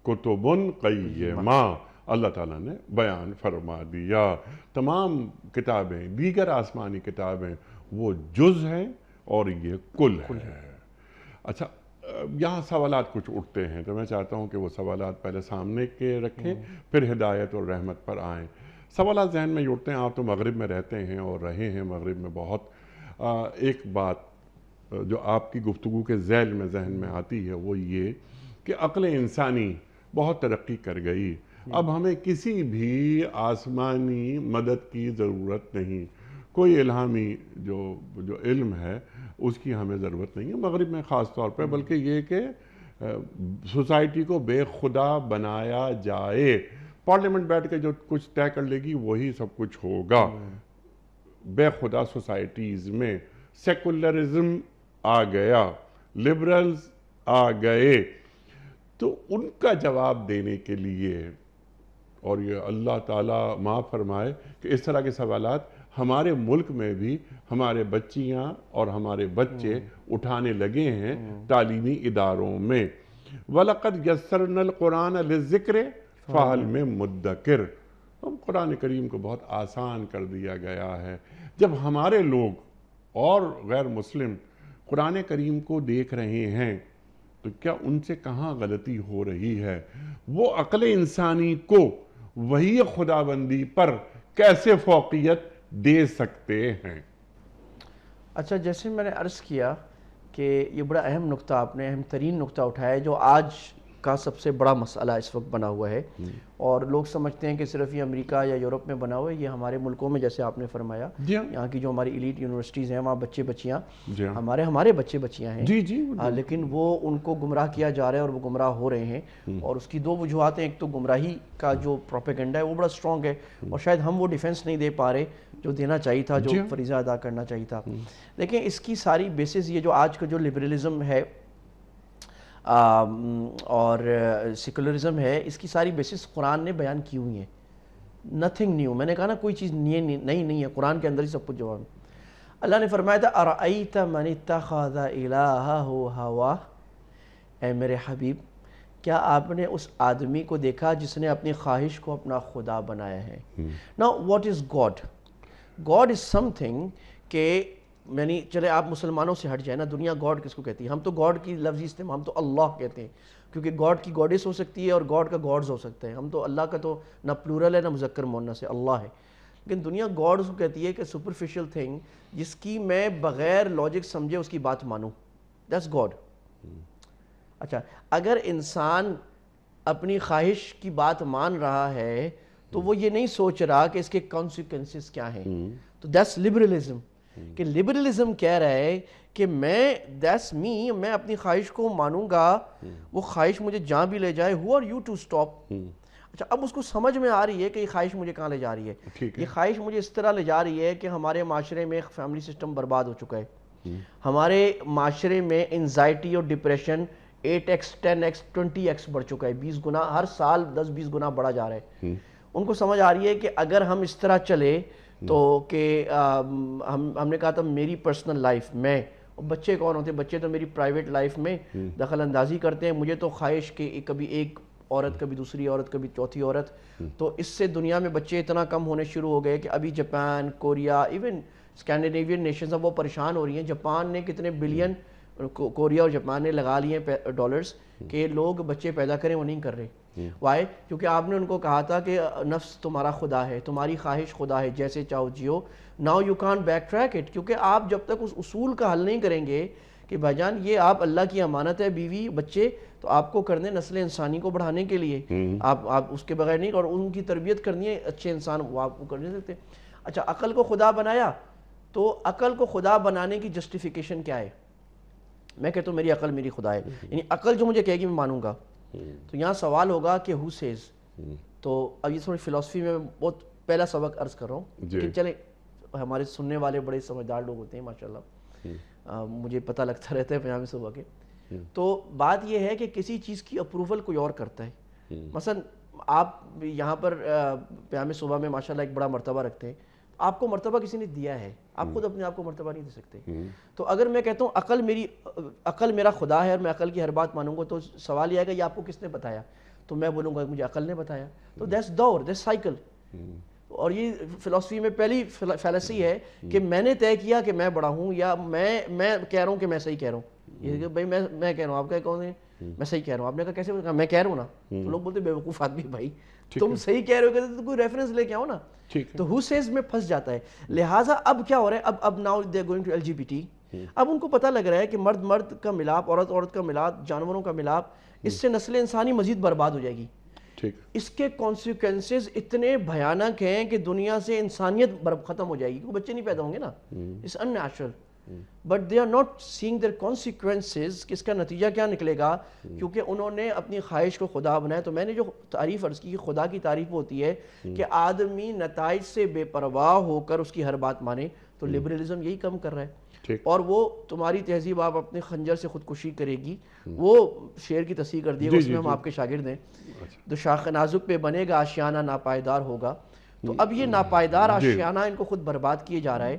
کتب قیمہ، اللہ تعالیٰ نے بیان فرما دیا۔ تمام کتابیں، دیگر آسمانی کتابیں، وہ جز ہیں اور یہ کل ہے۔ اچھا، یہاں سوالات کچھ اٹھتے ہیں تو میں چاہتا ہوں کہ وہ سوالات پہلے سامنے کے رکھیں، پھر ہدایت اور رحمت پر آئیں۔ سوالات ذہن میں اٹھتے ہیں، آپ تو مغرب میں رہتے ہیں اور رہے ہیں مغرب میں بہت۔ ایک بات جو آپ کی گفتگو کے ذیل میں ذہن میں آتی ہے وہ یہ کہ عقل انسانی بہت ترقی کر گئی، اب ہمیں کسی بھی آسمانی مدد کی ضرورت نہیں، کوئی الہامی جو علم ہے اس کی ہمیں ضرورت نہیں ہے مغرب میں خاص طور پہ، بلکہ یہ کہ سوسائٹی کو بے خدا بنایا جائے پارلیمنٹ بیٹھ کے جو کچھ طے کر لے گی وہی سب کچھ ہوگا. بے خدا سوسائٹیز میں سیکولرزم آ گیا, لبرلز آ گئے, تو ان کا جواب دینے کے لیے, اور یہ اللہ تعالیٰ معاف فرمائے کہ اس طرح کے سوالات ہمارے ملک میں بھی ہمارے بچیاں اور ہمارے بچے اٹھانے لگے ہیں تعلیمی اداروں میں. وَلَقَدْ يَسَّرْنَا الْقُرْآنَ لِلذِّكْرِ فَهَلْ مِن مُدَّكِرٍ. ہم قرآن کریم کو بہت آسان کر دیا گیا ہے. جب ہمارے لوگ اور غیر مسلم قرآن کریم کو دیکھ رہے ہیں تو کیا ان سے کہاں غلطی ہو رہی ہے؟ وہ عقل انسانی کو وحی خداوندی پر کیسے فوقیت دے سکتے ہیں؟ اچھا، جیسے میں نے عرض کیا کہ یہ بڑا اہم نقطہ آپ نے اہم ترین نقطہ اٹھایا ہے جو آج کا سب سے بڑا مسئلہ اس وقت بنا ہوا ہے. اور لوگ سمجھتے ہیں کہ صرف یہ امریکہ یا یورپ میں بنا ہوا ہے. یہ ہمارے ملکوں میں جیسے آپ نے فرمایا, یہاں کی جو ہماری ایلیٹ یونیورسٹیز ہیں وہاں بچے بچیاں ہمارے بچے بچیاں ہیں, لیکن وہ ان کو گمراہ کیا جا رہا ہے اور وہ گمراہ ہو رہے ہیں. اور اس کی دو وجوہات ہیں. ایک تو گمراہی کا جو پروپیگنڈا ہے وہ بڑا اسٹرانگ ہے, اور شاید ہم وہ ڈیفنس نہیں دے پا رہے جو دینا چاہیے تھا, جو فریضہ ادا کرنا چاہیے تھا. دیکھیں, اس کی ساری بیسز یہ جو آج کا جو لبرلزم ہے اور سیکولرزم ہے, اس کی ساری بیسس قرآن نے بیان کی ہوئی ہیں. Nothing new. میں نے کہا نا کوئی چیز نئی نہیں ہے, قرآن کے اندر ہی سب کچھ جواب ہے. اللہ نے فرمایا تھا ارأیت من اتخذ الہہ ہواہ, اے میرے حبیب کیا آپ نے اس آدمی کو دیکھا جس نے اپنی خواہش کو اپنا خدا بنایا ہے. Now what is God? God is something کہ یعنی چلے آپ مسلمانوں سے ہٹ جائیں نا, دنیا گاڈ کس کو کہتی ہے؟ ہم تو گاڈ کی لفظ استعمال, ہم تو اللہ کہتے ہیں, کیونکہ گاڈ کی گاڈس ہو سکتی ہے اور گاڈ کا گاڈز ہو سکتے ہیں. ہم تو اللہ کا تو نہ پلورل ہے نہ مذکر مؤنث ہے, اللہ ہے. لیکن دنیا گاڈ اس کو کہتی ہے کہ سپرفیشل تھنگ جس کی میں بغیر لاجک سمجھے اس کی بات مانوں, دیٹس گاڈ. اچھا, اگر انسان اپنی خواہش کی بات مان رہا ہے تو وہ یہ نہیں سوچ رہا کہ اس کے کانسیکوینسز کیا ہیں, تو دیٹس لبرلزم. کہ لبرلزم کہہ رہا ہے کہ میں اپنی خواہش کو مانوں گا, وہ خواہش مجھے جہاں بھی لے جائے. who are you to stop؟ اچھا, اب اس کو سمجھ میں آ رہی ہے کہ یہ خواہش مجھے کہاں لے جا رہی ہے. یہ خواہش مجھے اس طرح لے جا رہی ہے کہ ہمارے معاشرے میں فیملی سسٹم برباد ہو چکا ہے. ہمارے معاشرے میں انزائٹی اور ڈپریشن 8x 10x 20x بڑھ چکا ہے, 20 گنا ہر سال 10-20 گنا بڑھا جا رہا ہے. ان کو سمجھ آ رہی ہے کہ اگر ہم اس طرح چلے تو کہ ہم نے کہا تھا میری پرسنل لائف میں, بچے کون ہوتے ہیں؟ بچے تو میری پرائیویٹ لائف میں دخل اندازی کرتے ہیں. مجھے تو خواہش کہ کبھی ایک عورت, کبھی دوسری عورت, کبھی چوتھی عورت. تو اس سے دنیا میں بچے اتنا کم ہونے شروع ہو گئے کہ ابھی Japan, Korea, even Scandinavian nations اب وہ پریشان ہو رہی ہیں. جاپان نے کتنے بلین, کوریا اور جاپان نے لگا لیے ڈالرز کہ لوگ بچے پیدا کریں, وہ نہیں کر رہے. وائی؟ کیونکہ آپ نے ان کو کہا تھا کہ نفس تمہارا خدا ہے, تمہاری خواہش خدا ہے, جیسے چاہو جیو. Now you can't backtrack it, کیونکہ آپ جب تک اس اصول کا حل نہیں کریں گے کہ بھائی جان یہ آپ اللہ کی امانت ہے, بیوی بچے تو آپ کو کرنے نسل انسانی کو بڑھانے کے لیے, آپ اس کے بغیر نہیں, اور ان کی تربیت کرنی ہے اچھے انسان, وہ آپ کو کر نہیں سکتے. اچھا, عقل کو خدا بنایا, تو عقل کو خدا بنانے کی جسٹیفیکیشن کیا ہے؟ میں کہتا ہوں میری عقل میری خدا ہے, یعنی عقل جو مجھے کہے گی میں مانوں گا. تو یہاں سوال ہوگا کہ ہو سیز. تو اب یہ تھوڑی فلسفی میں بہت پہلا سبق عرض کر رہا ہوں, لیکن چلیں ہمارے سننے والے بڑے سمجھدار لوگ ہوتے ہیں ماشاءاللہ, مجھے پتہ لگتا رہتا ہے پیام صبح کے. تو بات یہ ہے کہ کسی چیز کی اپروول کوئی اور کرتا ہے. مثلا آپ یہاں پر پیام صبح میں ماشاءاللہ ایک بڑا مرتبہ رکھتے ہیں, آپ کو مرتبہ کسی نے دیا ہے, آپ خود اپنے آپ کو مرتبہ نہیں دے سکتے. تو اگر میں کہتا ہوں عقل میرا خدا ہے اور میں عقل کی ہر بات مانوں گا, تو سوال یہ ہے کہ یہ آپ کو کس نے بتایا؟ تو میں بولوں گا مجھے عقل نے بتایا. تو دیٹس دور, دیٹس سائیکل. اور یہ فلسفی میں پہلی فیلسی ہے کہ میں نے طے کیا کہ میں بڑا ہوں, یا میں کہہ رہا ہوں کہ میں صحیح کہہ رہا ہوں. یہ کہ بھائی میں کہہ رہا ہوں, آپ کہہ کون ہیں؟ میں صحیح کہہ رہا ہوں. آپ نے کہا کیسے؟ میں کہہ رہا ہوں نا. تو لوگ بولتے بے وقوف آدمی, بھائی تم صحیح کہہ رہے ہو کہتے تو کوئی ریفرنس لے کے آؤ نا. تو ہو سیز میں پھنس جاتا ہے. لہٰذا اب کیا ہو رہا ہے, اب now they are going to LGBT. اب ان کو پتہ لگ رہا ہے کہ مرد کا ملاپ, عورت کا ملاپ, جانوروں کا ملاپ, اس سے نسل انسانی مزید برباد ہو جائے گی. اس کے کانسیکوینسز اتنے بھیانک ہیں کہ دنیا سے انسانیت ختم ہو جائے گی, کیونکہ بچے نہیں پیدا ہوں گے نا. اس unnatural. But they are not seeing their consequences کہ اس کا نتیجہ کیا نکلے گا، کیونکہ انہوں نے اپنی خواہش کو خدا بنایا. تو میں نے جو تعریف عرض کی، خدا کی تعریف ہوتی ہے کہ آدمی نتائج سے بے پرواہ ہو کر اس کی ہر بات مانے. تو لبرلزم یہی کم کر رہا ہے. اور وہ تمہاری تہذیب آپ اپنے خنجر سے خودکشی کرے گی، وہ شعر کی تصحیح کر دی ہے، اس میں ہم آپ کے شاگرد ہیں. تو شاخ نازک پہ بنے گا آشیانہ ناپائیدار ہوگا. تو اب یہ ناپائیدار آشیانہ ان کو خود برباد کیے جا رہا ہے.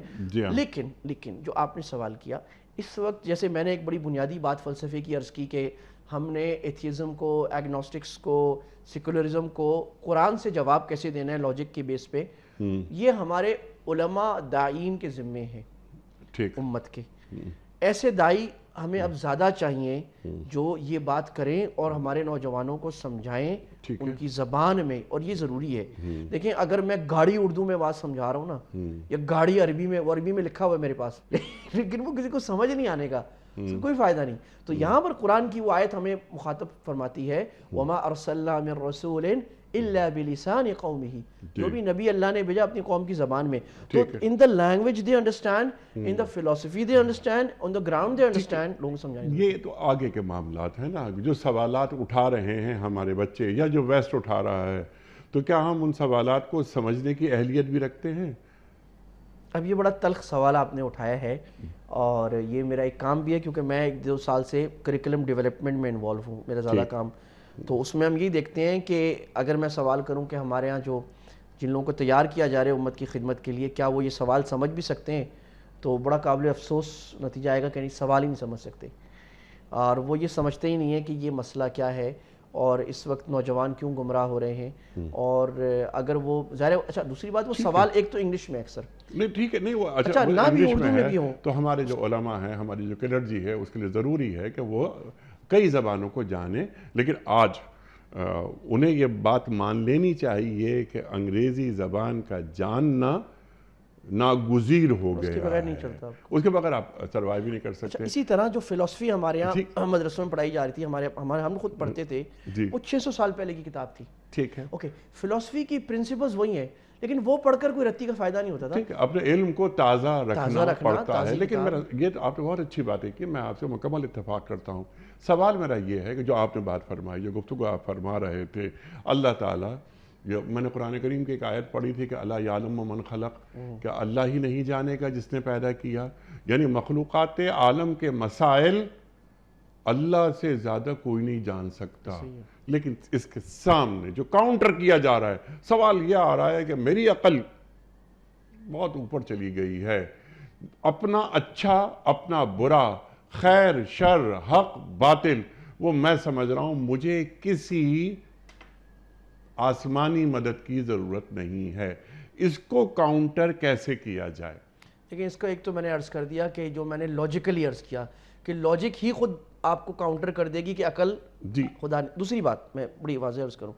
لیکن جو آپ نے سوال کیا اس وقت، جیسے میں نے ایک بڑی بنیادی بات فلسفے کی عرض کی کہ ہم نے ایتھیزم کو، ایگنوسٹکس کو، سیکولرزم کو قرآن سے جواب کیسے دینا ہے لاجک کے بیس پہ، یہ ہمارے علماء داعین کے ذمے ہیں امت کے. ایسے دائی ہمیں اب زیادہ چاہیے جو یہ بات کریں اور ہمارے نوجوانوں کو سمجھائیں ان کی زبان میں. اور یہ ضروری ہے. دیکھیں اگر میں گاڑی اردو میں بات سمجھا رہا ہوں نا، یا گاڑی عربی میں، وہ عربی میں لکھا ہوا ہے میرے پاس لیکن وہ کسی کو سمجھ نہیں آنے کا، کوئی فائدہ نہیں. تو یہاں پر قرآن کی وہ آیت ہمیں مخاطب فرماتی ہے وَمَا أَرْسَلْنَا مِن رَسُولٍ إِلَّا بِلِسَانِ قَوْمِهِ. جو بھی نبی اللہ نے بھیجا اپنی قوم کی زبان میں. تو in the language they understand, in the philosophy they understand, on the ground they understand. لوگوں سمجھائیں. یہ تو آگے کے معاملات ہیں نا، جو سوالات اٹھا رہے ہیں ہمارے بچے یا جو ویسٹ اٹھا رہا ہے، تو کیا ہم ان سوالات کو سمجھنے کی اہلیت بھی رکھتے ہیں؟ اب یہ بڑا تلخ سوال آپ نے اٹھایا ہے، اور یہ میرا ایک کام بھی ہے کیونکہ میں 1-2 سال سے کریکولم ڈیولپمنٹ میں انوالو ہوں، میرا زیادہ کام. تو اس میں ہم یہی دیکھتے ہیں کہ اگر میں سوال کروں کہ ہمارے ہاں جو جن لوگوں کو تیار کیا جا رہا ہے امت کی خدمت کے لیے، کیا وہ یہ سوال سمجھ بھی سکتے ہیں، تو بڑا قابل افسوس نتیجہ آئے گا کہ نہیں، سوال ہی نہیں سمجھ سکتے. اور وہ یہ سمجھتے ہی نہیں ہے کہ یہ مسئلہ کیا ہے اور اس وقت نوجوان کیوں گمراہ ہو رہے ہیں. اور اگر وہ ظاہر، اچھا دوسری بات، وہ سوال ایک تو انگلش میں اکثر نہیں ٹھیک ہے، نہیں وہ اچھا نہ بھی اردو میں بھی ہوں، تو ہمارے جو علماء ہیں، ہماری جو کلرجی ہے، اس کے لیے ضروری ہے کہ وہ کئی زبانوں کو جانیں. لیکن آج انہیں یہ بات مان لینی چاہیے کہ انگریزی زبان کا جاننا ناگزیر ہو گیا ہے. اس کے بغیر نہیں چلتا، اس کے بغیر آپ سروائیو بھی نہیں کر سکتے. اسی طرح جو فلسفی ہمارے یہاں مدرسوں میں پڑھائی جا رہی تھی، ہم خود پڑھتے تھے، وہ 600 سال پہلے کی کتاب تھی. ٹھیک ہے، اوکے، فلسفی کی پرنسپلز وہی ہیں، لیکن وہ پڑھ کر کوئی رتی کا فائدہ نہیں ہوتا تھا. ٹھیک ہے، اپنے علم کو تازہ رکھنا پڑتا ہے. لیکن میرا یہ تو آپ نے بہت اچھی بات ہے کہ میں آپ سے مکمل اتفاق کرتا ہوں. سوال میرا یہ ہے کہ جو آپ نے بات فرمائی، جو گفتگو آپ فرما رہے تھے، اللہ تعالیٰ، میں نے قرآن کریم کی ایک آیت پڑھی تھی کہ اللہ یعلم من خلق، کہ اللہ ہی نہیں جانے گا جس نے پیدا کیا. یعنی مخلوقات عالم کے مسائل اللہ سے زیادہ کوئی نہیں جان سکتا. لیکن اس کے سامنے جو کاؤنٹر کیا جا رہا ہے، سوال یہ آ رہا ہے کہ میری عقل بہت اوپر چلی گئی ہے، اپنا اچھا اپنا برا، خیر شر، حق باطل، وہ میں سمجھ رہا ہوں مجھے کسی آسمانی مدد کی ضرورت نہیں ہے. اس کو کاؤنٹر کیسے کیا جائے؟ لیکن اس کو ایک تو میں نے عرض کر دیا کہ جو میں نے لاجیکلی عرض کیا کہ لاجک ہی خود آپ کو کاؤنٹر کر دے گی کہ عقل خدا نے. دوسری بات میں بڑی واضح عرض کروں،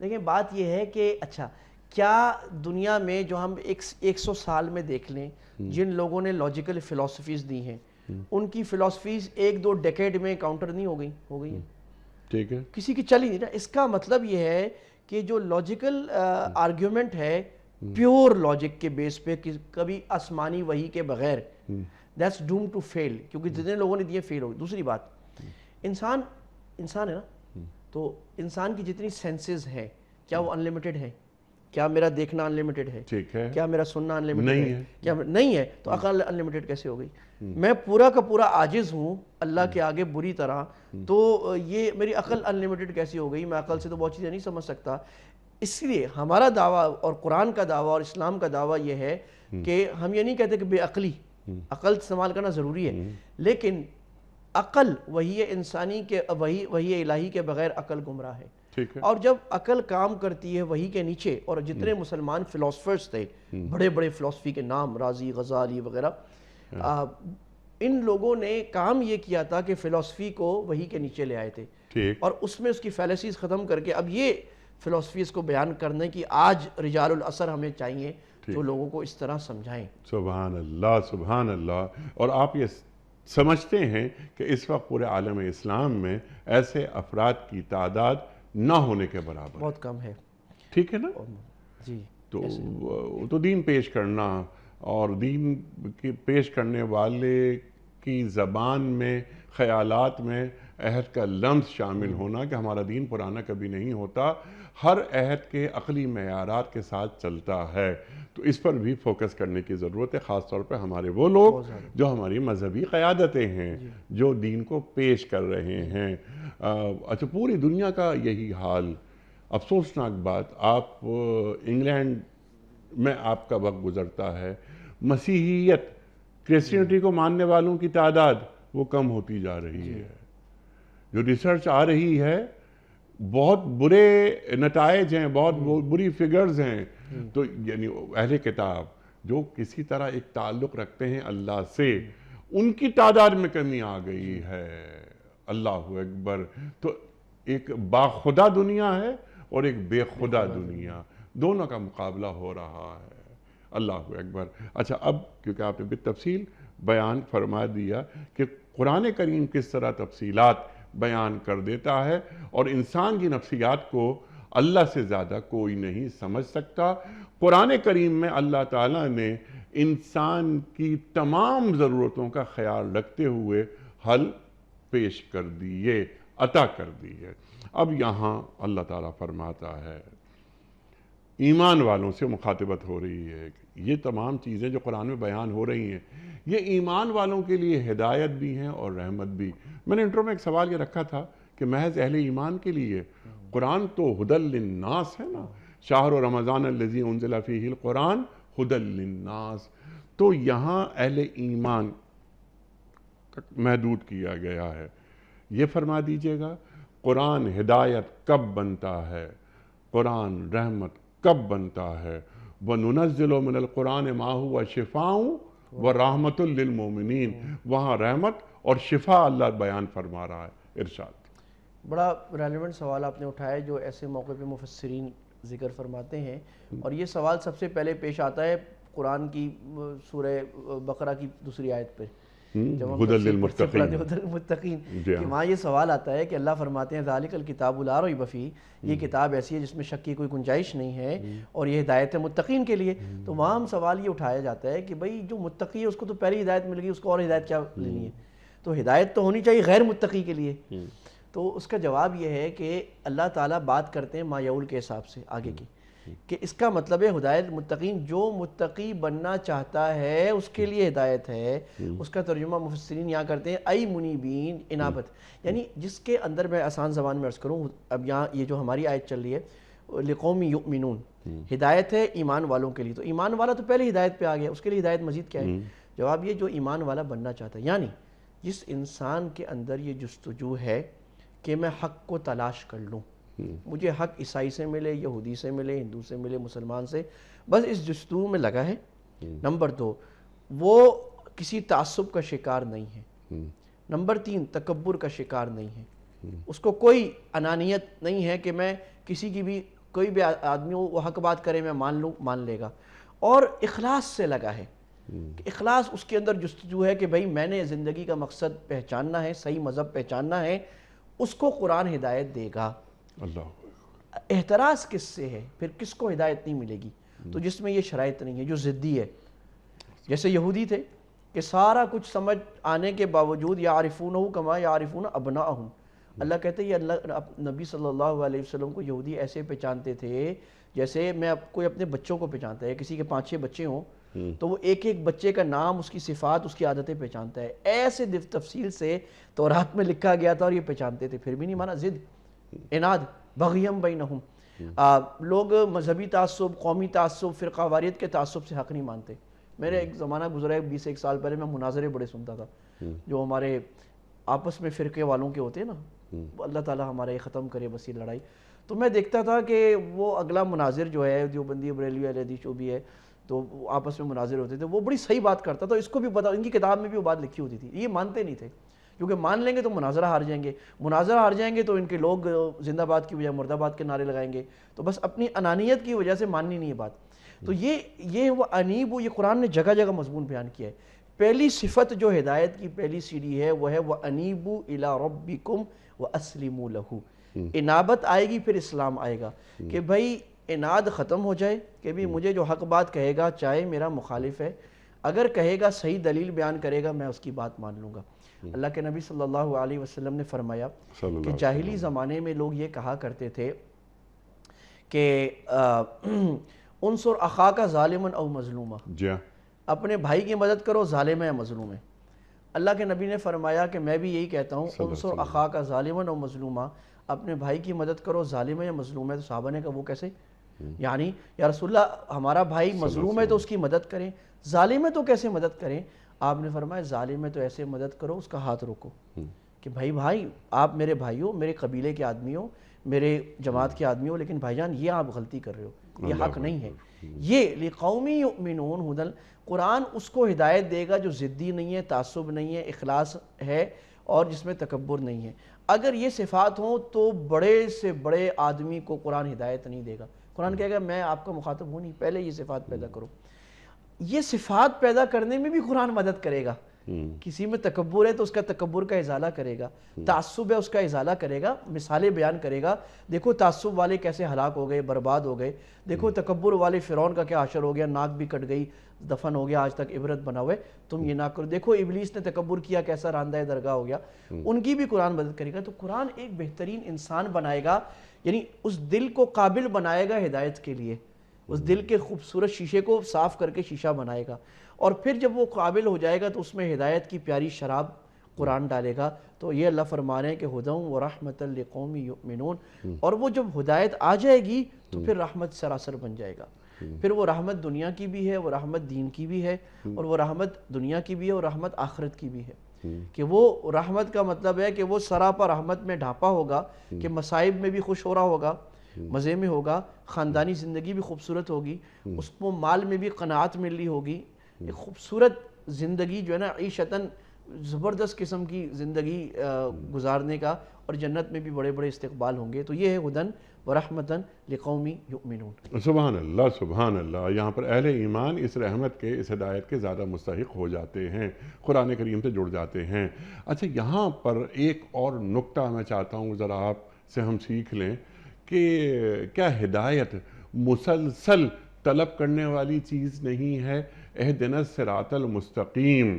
دیکھیں بات یہ ہے کہ اچھا کیا دنیا میں جو ہم 100 سال میں دیکھ لیں جن لوگوں نے لاجیکل فلسفیز دی ہیں، ان کی فلسفیز 1-2 ڈیکیڈ میں کاؤنٹر نہیں ہو گئی ہیں. ٹھیک ہے، کسی کی چل ہی نہیں رہا. اس کا مطلب یہ ہے کہ جو لاجیکل آرگیومنٹ ہے پیور لاجک کے بیس پہ، کبھی آسمانی وحی کے بغیر، دیٹس ڈوم ٹو فیل، کیونکہ جتنے لوگوں نے دیے فیل ہو گئی. دوسری بات، انسان ہے نا، تو انسان کی جتنی سینسز ہیں کیا وہ انلیمیٹڈ ہیں؟ کیا میرا دیکھنا انلیمیٹڈ ہے؟ ٹھیک ہے، کیا میرا سننا انلیمیٹڈ ہے؟ کیا نہیں ہے؟ تو عقل انلیمیٹڈ کیسے ہو گئی؟ میں پورا کا پورا عاجز ہوں اللہ کے آگے بری طرح، تو یہ میری عقل انلیمیٹڈ کیسی ہو گئی؟ میں عقل سے تو بہت چیزیں نہیں سمجھ سکتا. اس لیے ہمارا دعویٰ اور قرآن کا دعویٰ اور اسلام کا دعویٰ یہ ہے کہ ہم یہ نہیں کہتے کہ بے عقلی، عقل استعمال کرنا ضروری ہے، لیکن عقل وحی انسانی کے وحی الہی کے بغیر عقل گمراہ ہے. اور جب عقل کام کرتی ہے وحی کے نیچے، اور جتنے مسلمان فلسفرز تھے، بڑے بڑے فلسفی کے نام، رازی، غزالی وغیرہ، ان لوگوں نے کام یہ کیا تھا کہ فلسفی کو وحی کے نیچے لے آئے تھے، اور اس میں اس کی فیلسیز ختم کر کے اب یہ فلسفیز کو بیان کرنے کی آج رجال العصر ہمیں چاہیے جو لوگوں کو اس طرح سمجھائیں. سبحان اللہ، سبحان اللہ. اور آپ یہ سمجھتے ہیں کہ اس وقت پورے عالم اسلام میں ایسے افراد کی تعداد نہ ہونے کے برابر بہت کم ہے. ٹھیک ہے نا؟ جی. تو دین پیش کرنا، اور دین کی پیش کرنے والے کی زبان میں، خیالات میں عہد کا لمس شامل ہونا کہ ہمارا دین پرانا کبھی نہیں ہوتا، ہر عہد کے عقلی معیارات کے ساتھ چلتا ہے. تو اس پر بھی فوکس کرنے کی ضرورت ہے، خاص طور پہ ہمارے وہ لوگ جو ہماری مذہبی قیادتیں ہیں، جو دین کو پیش کر رہے ہیں. اچھا، پوری دنیا کا یہی حال. افسوسناک بات، آپ انگلینڈ میں آپ کا وقت گزرتا ہے، مسیحیت، کرسچینٹی کو ماننے والوں کی تعداد وہ کم ہوتی جا رہی ہے. جو ریسرچ آ رہی ہے، بہت برے نتائج ہیں، بہت بری فگرز ہیں. تو یعنی اہل کتاب جو کسی طرح ایک تعلق رکھتے ہیں اللہ سے، ان کی تعداد میں کمی آ گئی ہے. اللہ اکبر. تو ایک باخدا دنیا ہے اور ایک بے خدا دنیا، دونوں کا مقابلہ ہو رہا ہے. اللہ اکبر. اچھا، اب کیونکہ آپ نے بالتفصیل بیان فرما دیا کہ قرآن کریم کس طرح تفصیلات بیان کر دیتا ہے، اور انسان کی نفسیات کو اللہ سے زیادہ کوئی نہیں سمجھ سکتا. قرآن کریم میں اللہ تعالیٰ نے انسان کی تمام ضرورتوں کا خیال رکھتے ہوئے حل پیش کر دیے، عطا کر دیے. اب یہاں اللہ تعالیٰ فرماتا ہے، ایمان والوں سے مخاطبت ہو رہی ہے. یہ تمام چیزیں جو قرآن میں بیان ہو رہی ہیں، یہ ایمان والوں کے لیے ہدایت بھی ہیں اور رحمت بھی. میں نے انٹرو میں ایک سوال یہ رکھا تھا کہ محض اہل ایمان کے لیے قرآن تو ہدی للناس ہے نا. شہر رمضان الذی انزل فیہ القرآن ہدی للناس. تو یہاں اہل ایمان محدود کیا گیا ہے. یہ فرما دیجئے گا، قرآن ہدایت کب بنتا ہے، قرآن رحمت کب بنتا ہے؟ وَنُنَزِّلُ مِنَ الْقُرْآنِ مَا هُوَ شِفَاءٌ وَرَحْمَةٌ لِّلْمُؤْمِنِينَ. وہاں رحمت اور شفا اللہ بیان فرما رہا ہے. ارشاد. بڑا ریلیونٹ سوال آپ نے اٹھایا جو ایسے موقع پہ مفسرین ذکر فرماتے ہیں، اور یہ سوال سب سے پہلے پیش آتا ہے قرآن کی سورہ بقرہ کی دوسری آیت پہ، ہدی للمتقین، کہ وہاں یہ سوال آتا ہے کہ اللہ فرماتے ہیں ذالک الکتاب لا ریب فیہ، یہ کتاب ایسی ہے جس میں شک کی کوئی گنجائش نہیں ہے، اور یہ ہدایت ہے متقین کے لیے. تو وہاں ہم سوال یہ اٹھایا جاتا ہے کہ بھئی جو متقی ہے اس کو تو پہلی ہدایت مل گئی، اس کو اور ہدایت کیا لینی ہے؟ تو ہدایت تو ہونی چاہیے غیر متقی کے لیے. تو اس کا جواب یہ ہے کہ اللہ تعالیٰ بات کرتے ہیں ما یعول کے حساب سے آگے کی، کہ اس کا مطلب ہے ہدایت متقین، جو متقی بننا چاہتا ہے اس کے لیے ہدایت ہے. اس کا ترجمہ مفسرین یہاں کرتے ہیں ای منیبین، انابت، یعنی جس کے اندر میں آسان زبان میں عرض کروں. اب یہاں یہ جو ہماری آیت چل رہی ہے لقوم یؤمنون، ہدایت ہے ایمان والوں کے لیے. تو ایمان والا تو پہلے ہدایت پہ آ گیا، اس کے لیے ہدایت مزید کیا ہے؟ جواب یہ جو ایمان والا بننا چاہتا ہے، یعنی جس انسان کے اندر یہ جستجو ہے کہ میں حق کو تلاش کر لوں، مجھے حق عیسائی سے ملے، یہودی سے ملے، ہندو سے ملے، مسلمان سے، بس اس جستجو میں لگا ہے. نمبر 2، وہ کسی تعصب کا شکار نہیں ہے. نمبر 3، تکبر کا شکار نہیں ہے. اس کو کوئی انانیت نہیں ہے کہ میں کسی کی بھی، کوئی بھی آدمی وہ حق بات کرے میں مان لوں، مان لے گا. اور اخلاص سے لگا ہے، اخلاص اس کے اندر جستجو ہے کہ بھئی میں نے زندگی کا مقصد پہچاننا ہے، صحیح مذہب پہچاننا ہے، اس کو قرآن ہدایت دے گا. اللہ. احتراز کس سے ہے پھر؟ کس کو ہدایت نہیں ملے گی؟ تو جس میں یہ شرائط نہیں ہے، جو ضدی ہے، جیسے یہودی تھے کہ سارا کچھ سمجھ آنے کے باوجود یعرفونہ کما یعرفون ابناءہم. اللہ کہتے ہیں یہ اللہ نبی صلی اللہ علیہ وسلم کو یہودی ایسے پہچانتے تھے جیسے میں کوئی اپنے بچوں کو پہچانتا ہے. کسی کے 5-6 بچے ہوں تو وہ ایک ایک بچے کا نام، اس کی صفات، اس کی عادتیں پہچانتا ہے. ایسے تفصیل سے تورات میں لکھا گیا تھا اور یہ پہچانتے تھے، پھر بھی نہیں مانا. ضد، اناد، بغیم بینہم. لوگ مذہبی تعصب، قومی تعصب، فرقہ واریت کے تعصب سے حق نہیں مانتے. میرے ایک زمانہ گزرا ہے 20-1 سال پہلے، میں مناظرے بڑے سنتا تھا جو ہمارے آپس میں فرقے والوں کے ہوتے ہیں نا، اللہ تعالیٰ ہمارا یہ ختم کرے بس یہ لڑائی. تو میں دیکھتا تھا کہ وہ اگلا مناظر جو ہے دیوبندی، بریلوی، اہل حدیث جو بھی ہے، تو آپس میں مناظر ہوتے تھے، وہ بڑی صحیح بات کرتا تھا. اس کو بھی پتا، ان کی کتاب میں بھی وہ بات لکھی ہوتی تھی. یہ مانتے نہیں تھے کیونکہ مان لیں گے تو مناظرہ ہار جائیں گے، مناظرہ ہار جائیں گے تو ان کے لوگ زندہ باد کی بجائے مرد آباد کے نعرے لگائیں گے. تو بس اپنی انانیت کی وجہ سے ماننی نہیں ہے بات. تو یہ وہ انیب، یہ قرآن نے جگہ جگہ مضمون بیان کیا ہے. پہلی صفت جو ہدایت کی پہلی سیڑھی ہے وہ ہے وَأَنِيبُوا إِلَىٰ رَبِّكُمْ وَأَسْلِمُوا لَهُ. انابت آئے گی پھر اسلام آئے گا، کہ بھائی اناد ختم ہو جائے کہ بھی مجھے جو حق بات کہے گا چاہے میرا مخالف ہے، اگر کہے گا صحیح دلیل بیان کرے گا میں اس کی بات مان لوں گا۔ اللہ کے نبی صلی اللہ علیہ وسلم نے فرمایا کہ جاہلی زمانے میں لوگ یہ کہا کرتے تھے کہ انصر اخاک ظالما او مظلوما، اپنے بھائی کی مدد کرو ظالم ہے یا مظلوم ہے۔ اللہ کے نبی نے فرمایا کہ میں بھی یہی کہتا ہوں انصر اخاک ظالما او مظلوما، اپنے بھائی کی مدد کرو ظالم ہے یا مظلوم ہے۔ تو صحابہ نے کہا وہ کیسے؟ یعنی یا رسول اللہ ہمارا بھائی مظلوم ہے تو اس کی مدد کریں، ظالم ہے تو کیسے مدد کریں؟ آپ نے فرمایا ظالم ہے تو ایسے مدد کرو اس کا ہاتھ روکو کہ بھائی آپ میرے بھائی ہو، میرے قبیلے کے آدمی ہو، میرے جماعت کے آدمی ہو، لیکن بھائی جان یہ آپ غلطی کر رہے ہو، یہ حق نہیں ہے۔ یہ لِقَوْمٍ يُؤْمِنُونَ ہدل، قرآن اس کو ہدایت دے گا جو ضدی نہیں ہے، تعصب نہیں ہے، اخلاص ہے اور جس میں تکبر نہیں ہے۔ اگر یہ صفات ہوں تو بڑے سے بڑے آدمی کو قرآن ہدایت نہیں دے گا۔ قرآن کہے گا میں آپ کا مخاطب ہوں نہیں، پہلے یہ صفات پیدا کرو۔ یہ صفات پیدا کرنے میں بھی قرآن مدد کرے گا۔ کسی میں تکبر ہے تو اس کا تکبر کا ازالہ کرے گا، تعصب ہے اس کا ازالہ کرے گا، مثالیں بیان کرے گا، دیکھو تعصب والے کیسے ہلاک ہو گئے، برباد ہو گئے، دیکھو تکبر والے فرعون کا کیا حشر ہو گیا، ناک بھی کٹ گئی، دفن ہو گیا، آج تک عبرت بنا ہوئے، تم یہ نہ کرو، دیکھو ابلیس نے تکبر کیا کیسا راندہ درگاہ ہو گیا، ان کی بھی قرآن مدد کرے گا۔ تو قرآن ایک بہترین انسان بنائے گا، یعنی اس دل کو قابل بنائے گا ہدایت کے لیے، اس دل کے خوبصورت شیشے کو صاف کر کے شیشہ بنائے گا، اور پھر جب وہ قابل ہو جائے گا تو اس میں ہدایت کی پیاری شراب قرآن ڈالے گا۔ تو یہ اللہ فرما رہے ہیں کہ ہدی ورحمۃ لقوم یؤمنون، اور وہ جب ہدایت آ جائے گی تو پھر رحمت سراسر بن جائے گا، پھر وہ رحمت دنیا کی بھی ہے، وہ رحمت دین کی بھی ہے، اور وہ رحمت دنیا کی بھی ہے اور رحمت آخرت کی بھی ہے۔ کہ وہ رحمت کا مطلب ہے کہ وہ سراپا رحمت میں ڈھانپا ہوگا، کہ مصائب میں بھی خوش ہو رہا ہوگا، مزے میں ہوگا، خاندانی زندگی بھی خوبصورت ہوگی، اس کو مال میں بھی قناعت مل رہی ہوگی، ایک خوبصورت زندگی جو ہے نا عیشتاً زبردست قسم کی زندگی گزارنے کا، اور جنت میں بھی بڑے بڑے استقبال ہوں گے۔ تو یہ ہے ہدن ورحمتن لقوم یؤمنون۔ سبحان اللہ سبحان اللہ۔ یہاں پر اہل ایمان اس رحمت کے، اس ہدایت کے زیادہ مستحق ہو جاتے ہیں، قرآن کریم سے جڑ جاتے ہیں۔ اچھا یہاں پر ایک اور نکتہ میں چاہتا ہوں ذرا آپ سے ہم سیکھ لیں کہ کیا ہدایت مسلسل طلب کرنے والی چیز نہیں ہے؟ اہدنا الصراط المستقیم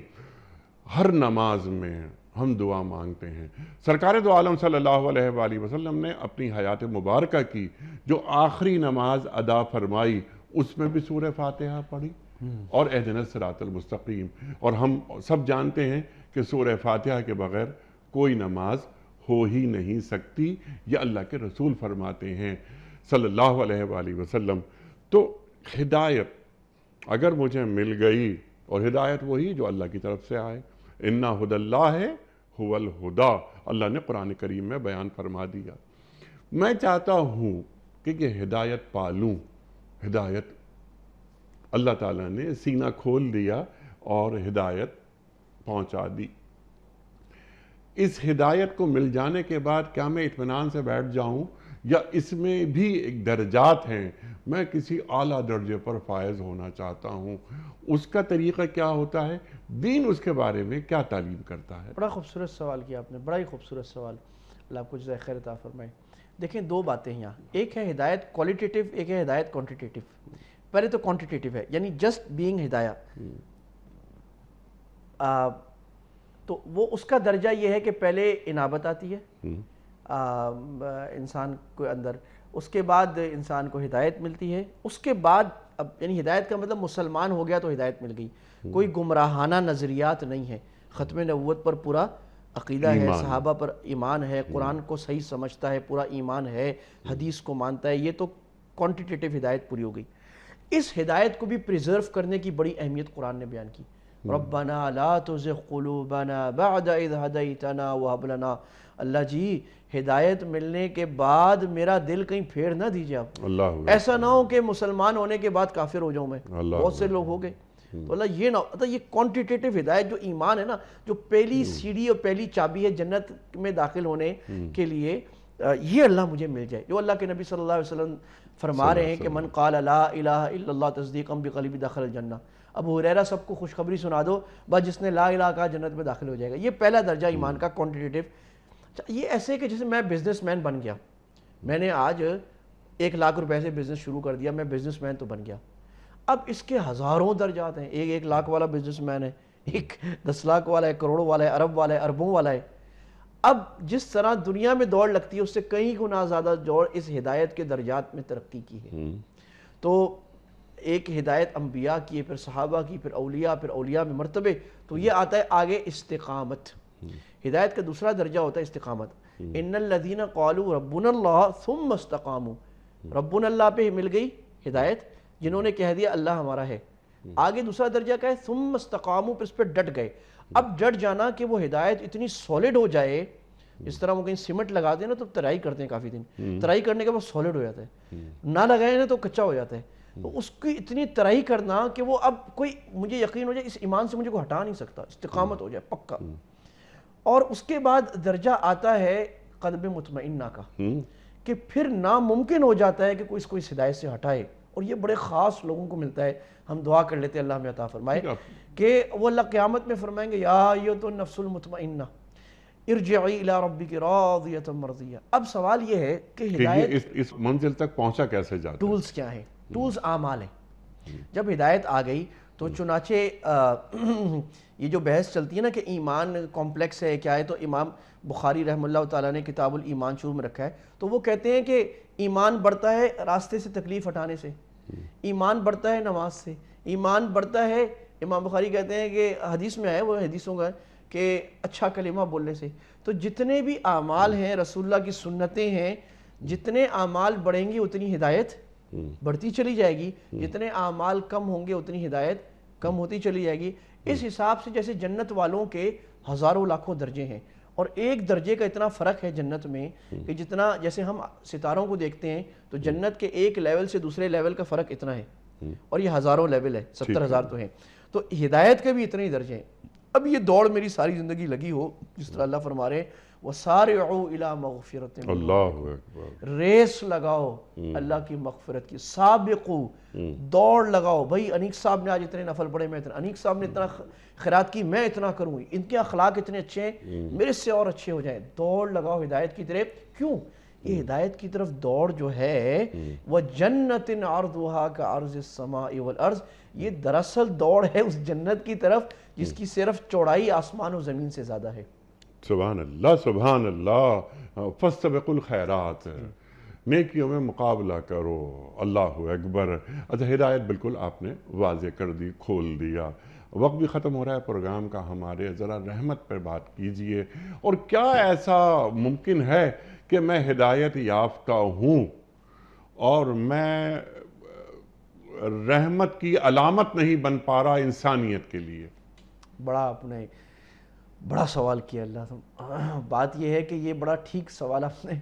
ہر نماز میں ہم دعا مانگتے ہیں۔ سرکار دو عالم صلی اللہ علیہ وآلہ وسلم نے اپنی حیات مبارکہ کی جو آخری نماز ادا فرمائی، اس میں بھی سورہ فاتحہ پڑھی اور اہدنا الصراط المستقیم، اور ہم سب جانتے ہیں کہ سورہ فاتحہ کے بغیر کوئی نماز ہو ہی نہیں سکتی، یہ اللہ کے رسول فرماتے ہیں صلی اللہ علیہ وآلہ وسلم۔ تو ہدایت اگر مجھے مل گئی، اور ہدایت وہی جو اللہ کی طرف سے آئے، اِنَّا هُدَى اللَّهِ هُوَ الْهُدَى، اللہ نے قرآن کریم میں بیان فرما دیا۔ میں چاہتا ہوں کہ یہ ہدایت پالوں، ہدایت اللہ تعالیٰ نے سینہ کھول دیا اور ہدایت پہنچا دی۔ اس ہدایت کو مل جانے کے بعد کیا میں اطمینان سے بیٹھ جاؤں، یا اس میں بھی ایک درجات ہیں، میں کسی اعلیٰ درجے پر فائز ہونا چاہتا ہوں؟ اس کا طریقہ کیا ہوتا ہے؟ دین اس کے بارے میں کیا تعلیم کرتا ہے؟ بڑا خوبصورت سوال کیا آپ نے، بڑا ہی خوبصورت سوال، اللہ آپ کو جزائے خیر عطا فرمائے۔ دیکھیں دو باتیں ہیں یہاں، ایک ہے ہدایت کوالٹیٹیو، ایک ہے ہدایت کوانٹیٹیو۔ پہلے تو کوانٹیٹیو ہے، یعنی جسٹ بینگ ہدایہ، تو وہ اس کا درجہ یہ ہے کہ پہلے انابت آتی ہے انسان کے اندر، اس کے بعد انسان کو ہدایت ملتی ہے، اس کے بعد اب یعنی ہدایت کا مطلب مسلمان ہو گیا تو ہدایت مل گئی، کوئی گمراہانہ نظریات نہیں ہے، ختم نبوت پر پورا عقیدہ ہے، صحابہ پر ایمان ہے، قرآن کو صحیح سمجھتا ہے، پورا ایمان ہے، حدیث کو مانتا ہے، یہ تو کوانٹیٹیو ہدایت پوری ہو گئی۔ اس ہدایت کو بھی پریزرو کرنے کی بڑی اہمیت قرآن نے بیان کی۔ ربنا لا تزغ قلوبنا بعد اذ ہدیتنا وہب لنا، اللہ جی ہدایت ملنے کے بعد میرا دل کہیں پھیر نہ دیجئے آپ، ایسا نہ ہو کہ مسلمان ہونے کے بعد کافر ہو جاؤں میں، بہت سے لوگ ہو گئے۔ تو اللہ یہ نہ، یہ کوانٹیٹیو ہدایت جو ایمان ہے نا، جو پہلی سیڑھی اور پہلی چابی ہے جنت میں داخل ہونے کے لیے، یہ اللہ مجھے مل جائے، جو اللہ کے نبی صلی اللہ علیہ وسلم فرما رہے ہیں کہ من قال لا الہ الا اللہ تصدیقا بقلبی دخل الجنہ۔ ابو ہریرہ سب کو خوشخبری سنا دو، بس جس نے لا الہ کہا جنت میں داخل ہو جائے گا۔ یہ پہلا درجہ ایمان کا کوانٹیٹیو۔ یہ ایسے کہ جیسے میں بزنس مین بن گیا، میں نے آج 1 لاکھ روپے سے بزنس شروع کر دیا، میں بزنس مین تو بن گیا۔ اب اس کے ہزاروں درجات ہیں. ایک 1 لاکھ والا بزنس مین ہے, ایک 10 لاکھ والا ہے, کروڑوں والا ہے, ارب والا ہے, اربوں والا ہے. اب جس طرح دنیا میں دوڑ لگتی ہے اس سے کئی گنا زیادہ دوڑ اس ہدایت کے درجات میں ترقی کی ہے. تو ایک ہدایت انبیاء کی ہے, پھر صحابہ کی, پھر اولیاء میں مرتبے. تو یہ آتا ہے آگے استقامت. ہدایت کا دوسرا درجہ ہوتا ہے استقامت. ان الذین قالوا ربنا اللہ ثم استقاموا. ربنا اللہ پہ مل گئی ہدایت, جنہوں نے کہہ دیا اللہ ہمارا ہے. آگے دوسرا درجہ کیا ہے؟ ثم استقاموا, پھر اس پہ ڈٹ گئے. اب ڈٹ جانا کہ وہ ہدایت اتنی سولڈ ہو جائے, جس طرح وہ کہیں سیمنٹ لگاتے ہیں نا تو ترائی کرتے ہیں کافی دن, ترائی کرنے کے بعد سولڈ ہو جاتا ہے, نہ لگائے نا تو کچا ہو جاتا ہے. تو اس کی اتنی ترائی کرنا کہ وہ اب کوئی مجھے یقین ہو جائے اس ایمان سے مجھے کوئی ہٹا نہیں سکتا, استقامت ہو جائے پکا. اور اس کے بعد درجہ آتا ہے قلب مطمئنہ کا, کہ پھر ناممکن ہو جاتا ہے کہ کوئی اس کو اس ہدایت سے ہٹائے. اور یہ بڑے خاص لوگوں کو ملتا ہے. ہم دعا کر لیتے ہیں اللہ ہمیں عطا فرمائے کہ وہ اللہ قیامت میں فرمائیں گے یا ایھا النفس المطمئنہ ارجعی الی ربک راضیۃ مرضیہ. اب سوال یہ ہے کہ ہدایت اس منزل تک پہنچا کیسے جاتا ہے؟ ٹولز کیا ہیں؟ ٹولز اعمال ہیں. جب ہدایت آ گئی تو چنانچہ یہ جو بحث چلتی ہے نا کہ ایمان کمپلیکس ہے کیا ہے, تو امام بخاری رحمہ اللہ تعالیٰ نے کتاب الایمان شروع میں رکھا ہے. تو وہ کہتے ہیں کہ ایمان بڑھتا ہے راستے سے تکلیف ہٹانے سے, ایمان بڑھتا ہے نماز سے, ایمان بڑھتا ہے, امام بخاری کہتے ہیں کہ حدیث میں آئے, وہ حدیثوں کا کہ اچھا کلمہ بولنے سے. تو جتنے بھی اعمال ہیں, رسول اللہ کی سنتیں ہیں, جتنے اعمال بڑھیں گی اتنی ہدایت بڑھتی چلی جائے گی, جتنے اعمال کم ہوں گے اتنی ہدایت کم ہوتی چلی جائے گی. اس حساب سے جیسے جنت والوں کے ہزاروں لاکھوں درجے ہیں, اور ایک درجے کا اتنا فرق ہے جنت میں کہ جتنا جیسے ہم ستاروں کو دیکھتے ہیں تو جنت کے ایک لیول سے دوسرے لیول کا فرق اتنا ہے, اور یہ ہزاروں لیول ہے, 70,000 تو ہیں. تو ہدایت کے بھی اتنے ہی درجے ہیں. اب یہ دوڑ میری ساری زندگی لگی ہو, جس طرح اللہ فرما رہے ہیں وَسَارِعُوا إِلَىٰ مَغْفِرَةٍ, اللہ اکبر, ریس لگاؤ اللہ کی مغفرت کی. سابقوا, دوڑ لگاؤ. بھائی انیق صاحب نے آج اتنے نفل پڑھے, میں اتنا, انیق صاحب نے اتنا خیرات کی, میں اتنا کروں گی, ان کے اخلاق اتنے اچھے ہیں, میرے سے اور اچھے ہو جائیں. دوڑ لگاؤ ہدایت کی طرف. کیوں؟ یہ ہدایت کی طرف دوڑ جو ہے وہ جنت عرضها كعرض السماء والارض, یہ دراصل دوڑ ہے اس جنت کی طرف جس کی صرف چوڑائی آسمان و زمین سے زیادہ ہے. سبحان اللہ سبحان اللہ. فاستبقوا الخیرات, نیکیوں میں مقابلہ کرو. اللہ اکبر. اچھا ہدایت بالکل آپ نے واضح کر دی, کھول دیا. وقت بھی ختم ہو رہا ہے پروگرام کا ہمارے, ذرا رحمت پر بات کیجئے. اور کیا ایسا ممکن ہے کہ میں ہدایت یافتہ ہوں اور میں رحمت کی علامت نہیں بن پا رہا انسانیت کے لیے؟ بڑا آپ نے بڑا سوال کیا اللہ. بات یہ ہے کہ یہ بڑا ٹھیک سوال آپ نے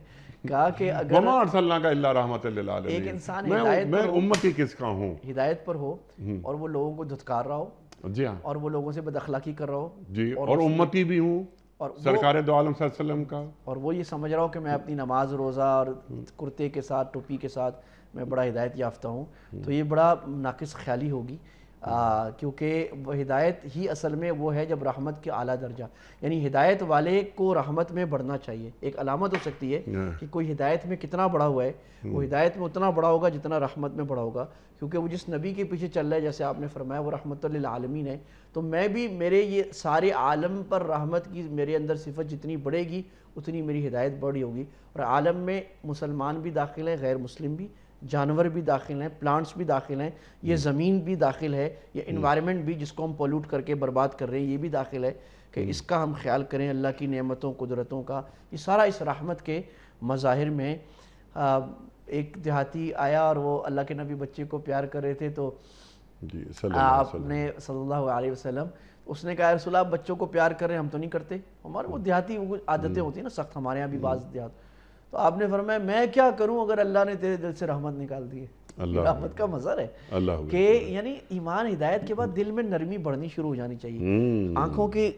کہا کہ اگر وَمَا أَرْسَلْنَاكَ إِلَّا رَحْمَةً لِّلْعَالَمِينَ, ایک انسان ہدایت میں پر ہو, امتی کس کا ہوں, ہدایت پر ہو اور وہ لوگوں کو دھتکار رہا ہو, جی ہاں, اور وہ لوگوں سے بد اخلاقی کر رہا ہو, جی, اور امتی بھی ہوں اور سرکار دو عالم صلی اللہ علیہ وسلم کا, اور وہ یہ سمجھ رہا ہو کہ میں اپنی نماز روزہ اور کرتے کے ساتھ ٹوپی کے ساتھ میں بڑا ہدایت یافتہ ہوں, تو یہ بڑا ناقص خیالی ہوگی. کیونکہ وہ ہدایت ہی اصل میں وہ ہے جب رحمت کے اعلیٰ درجہ, یعنی ہدایت والے کو رحمت میں بڑھنا چاہیے. ایک علامت ہو سکتی ہے کہ کوئی ہدایت میں کتنا بڑا ہوا ہے, وہ ہدایت میں اتنا بڑا ہوگا جتنا رحمت میں بڑا ہوگا, کیونکہ وہ جس نبی کے پیچھے چل رہا ہے, جیسے آپ نے فرمایا وہ رحمت للعالمین ہے, تو میں بھی میرے یہ سارے عالم پر رحمت کی میرے اندر صفت جتنی بڑھے گی اتنی میری ہدایت بڑی ہوگی. اور عالم میں مسلمان بھی داخل ہیں, غیر مسلم بھی, جانور بھی داخل ہیں, پلانٹس بھی داخل ہیں, یہ زمین بھی داخل ہے, یہ انوائرمنٹ بھی جس کو ہم پولوٹ کر کے برباد کر رہے ہیں یہ بھی داخل ہے, کہ اس کا ہم خیال کریں, اللہ کی نعمتوں قدرتوں کا. یہ سارا اس رحمت کے مظاہر میں. ایک دیہاتی آیا اور وہ اللہ کے نبی بچے کو پیار کر رہے تھے, تو آپ نے صلی اللہ علیہ وسلم, اس نے کہا رسول اللہ بچوں کو پیار کر رہے ہیں, ہم تو نہیں کرتے. ہمارے وہ دیہاتی عادتیں ہوتی ہیں نا سخت, ہمارے یہاں بھی بعض دیہات. تو آپ نے فرمایا میں کیا کروں اگر اللہ نے تیرے دل سے رحمت نکال دی ہے. رحمت کا مظہر ہے کہ یعنی ایمان ہدایت کے بعد دل میں نرمی بڑھنی شروع ہو جانی چاہیے, آنکھوں کی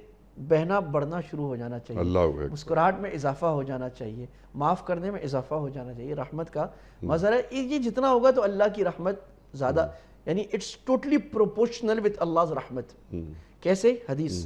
بہنا بڑھنا شروع ہو جانا چاہیے, مسکراہٹ میں اضافہ ہو جانا چاہیے, معاف کرنے میں اضافہ ہو جانا چاہیے. رحمت کا مظہر ہے. یہ جتنا ہوگا تو اللہ کی رحمت زیادہ, یعنی it's totally proportional with Allah's رحمت. کیسے؟ حدیث,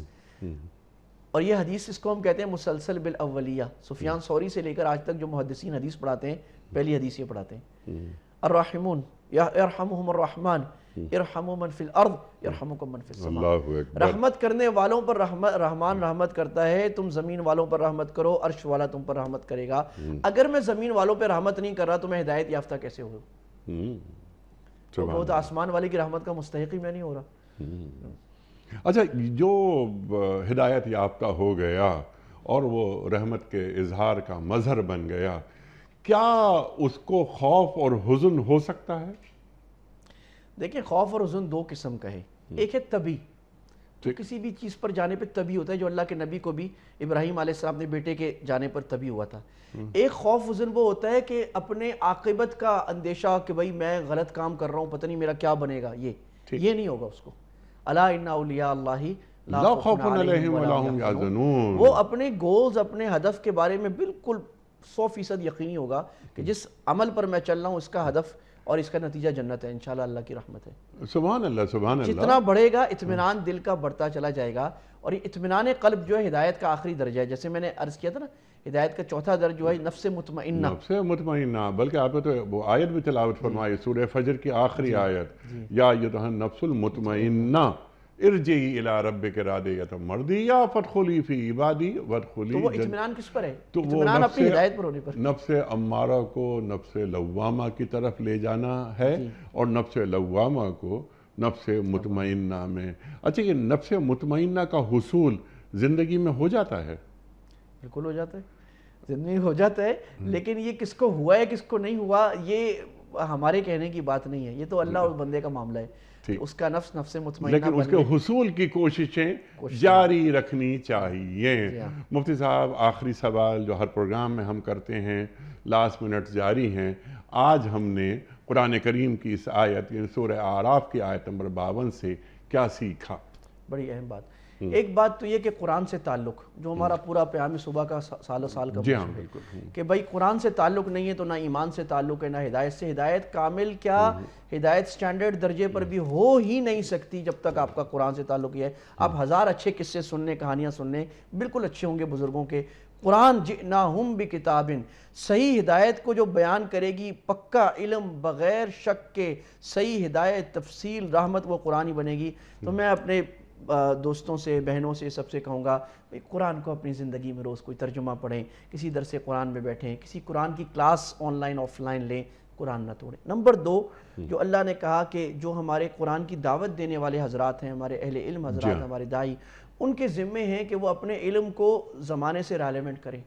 اور یہ حدیث اس کو ہم کہتے ہیں مسلسل بالاولیہ. سفیان ثوری سے لے کر آج تک جو محدثین حدیث پڑھاتے ہیں پہلی حدیث یہ پڑھاتے ہیں, الرحمون یرحمہم الرحمن ارحموا من فی الارض یرحمکم من فی السماء، اللہ اکبر، رحمت کرنے والوں پر رحمان رحمت کرتا ہے، تم زمین والوں پر رحمت کرو، عرش والا تم پر رحمت کرے گا۔ اگر میں زمین والوں پہ رحمت نہیں کر رہا تو میں ہدایت یافتہ کیسے ہوں؟ تو وہ تو آسمان والے کی رحمت کا مستحق ہی میں نہیں ہو رہا۔ اچھا، جو ہدایت یافتہ ہو گیا اور وہ رحمت کے اظہار کا مظہر بن گیا، کیا اس کو خوف اور حزن ہو سکتا ہے؟ دیکھیں، خوف اور حزن دو قسم کا ہے۔ ایک ہے طبی، تو کسی بھی چیز پر جانے پہ طبی ہوتا ہے، جو اللہ کے نبی کو بھی ابراہیم علیہ السلام نے بیٹے کے جانے پر طبی ہوا تھا۔ ایک خوف حزن وہ ہوتا ہے کہ اپنے عاقبت کا اندیشہ کہ بھئی میں غلط کام کر رہا ہوں، پتہ نہیں میرا کیا بنے گا، یہ نہیں ہوگا اس کو۔ الا ان اولیاء اللہ لا خوف علیہم ولا هم یحزنون۔ وہ اپنے گولز، اپنے ہدف کے بارے میں بالکل 100% یقینی ہوگا کہ جس عمل پر میں چل رہا ہوں اس کا ہدف اور اس کا نتیجہ جنت ہے، انشاءاللہ اللہ کی رحمت ہے۔ سبحان اللہ، سبحان اللہ۔ جتنا بڑھے گا اطمینان دل کا بڑھتا چلا جائے گا، اور یہ اطمینان قلب جو ہے ہدایت کا آخری درجہ ہے۔ جیسے میں نے عرض کیا تھا نا، ہدایت کا چوتھا درجہ جو ہے نفس مطمئنہ، نفس مطمئنہ، بلکہ آپ نے تو وہ آیت بھی تلاوت فرمائی، سورہ فجر کی آخری آیت، یا ایھا النفس المطمئنہ ارجعی الی ربک راضیۃ مرضیہ فادخلی فی عبادی وادخلی تو وہ جنتی۔ اطمینان کس پر ہے؟ تو وہ اطمینان اپنی ہدایت پر ہونے پر۔ نفس امارہ کو نفس لوامہ کی طرف لے جانا ہے، اور نفس لوامہ کو نفس مطمئنہ میں۔ اچھا، یہ نفس مطمئنہ کا حصول زندگی میں ہو جاتا ہے؟ بالکل ہو جاتا ہے، زندگی ہو جاتا ہے، لیکن یہ کس کو ہوا ہے کس کو نہیں ہوا یہ ہمارے کہنے کی بات نہیں ہے، یہ تو اللہ اور بندے کا معاملہ ہے۔ اس کا نفس نفس مطمئنہ لیکن اس کے حصول کی کوششیں جاری رکھنی چاہیے۔ مفتی صاحب، آخری سوال جو ہر پروگرام میں ہم کرتے ہیں، لاسٹ منٹ جاری ہیں، آج ہم نے قرآن کریم کی اس آیت، یعنی سورہ اعراف کی آیت نمبر 52 سے کیا سیکھا؟ بڑی اہم بات۔ ایک بات تو یہ کہ قرآن سے تعلق، جو ہمارا پورا پیام صبح کا سال سال کا جی ہاں، موضوع ہے، بالکل، کہ بھائی قرآن سے تعلق نہیں ہے تو نہ ایمان سے تعلق ہے، نہ ہدایت سے۔ ہدایت کامل کیا، ہدایت سٹینڈرڈ درجے پر بھی ہو ہی نہیں سکتی جب تک آپ کا قرآن سے تعلق یہ ہے۔ آپ ہزار اچھے قصے سننے، کہانیاں سننے، بالکل اچھے ہوں گے بزرگوں کے، قرآن جئناہم بکتاب، صحیح ہدایت کو جو بیان کرے گی، پکا علم بغیر شک کے، صحیح ہدایت، تفصیل، رحمت، وہ قرآن ہی بنے گی۔ تو میں اپنے دوستوں سے، بہنوں سے، سب سے کہوں گا قرآن کو اپنی زندگی میں روز کوئی ترجمہ پڑھیں، کسی درس قرآن میں بیٹھیں، کسی قرآن کی class on line of line لیں، قرآن نہ توڑیں۔ نمبر 2، جو اللہ نے کہا کہ جو ہمارے قرآن کی دعوت دینے والے حضرات ہیں، ہمارے اہل علم حضرات، ہمارے دائی، ان کے ذمے ہیں کہ وہ اپنے علم کو زمانے سے ریلیونٹ کریں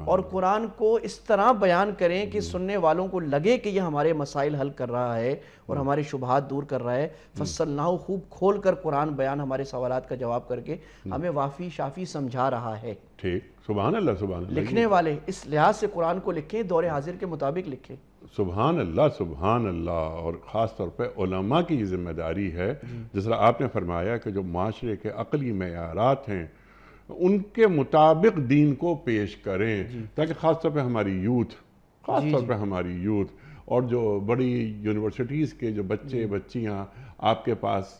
اور قرآن کو اس طرح بیان کریں کہ سننے والوں کو لگے کہ یہ ہمارے مسائل حل کر رہا ہے اور ہمارے شبہات دور کر رہا ہے۔ فصلناہ، خوب کھول کر قرآن بیان ہمارے سوالات کا جواب کر کے ہمیں وافی شافی سمجھا رہا ہے۔ ٹھیک، سبحان اللہ، سبحان اللہ۔ لکھنے والے اس لحاظ سے قرآن کو لکھیں، دور حاضر کے مطابق لکھیں۔ سبحان اللہ، سبحان اللہ۔ اور خاص طور پہ علماء کی یہ ذمہ داری ہے، جس طرح آپ نے فرمایا کہ جو معاشرے کے عقلی معیارات ہیں ان کے مطابق دین کو پیش کریں، تاکہ خاص طور پہ ہماری یوتھ، خاص طور پہ ہماری یوتھ اور جو بڑی یونیورسٹیز کے جو بچے بچیاں آپ کے پاس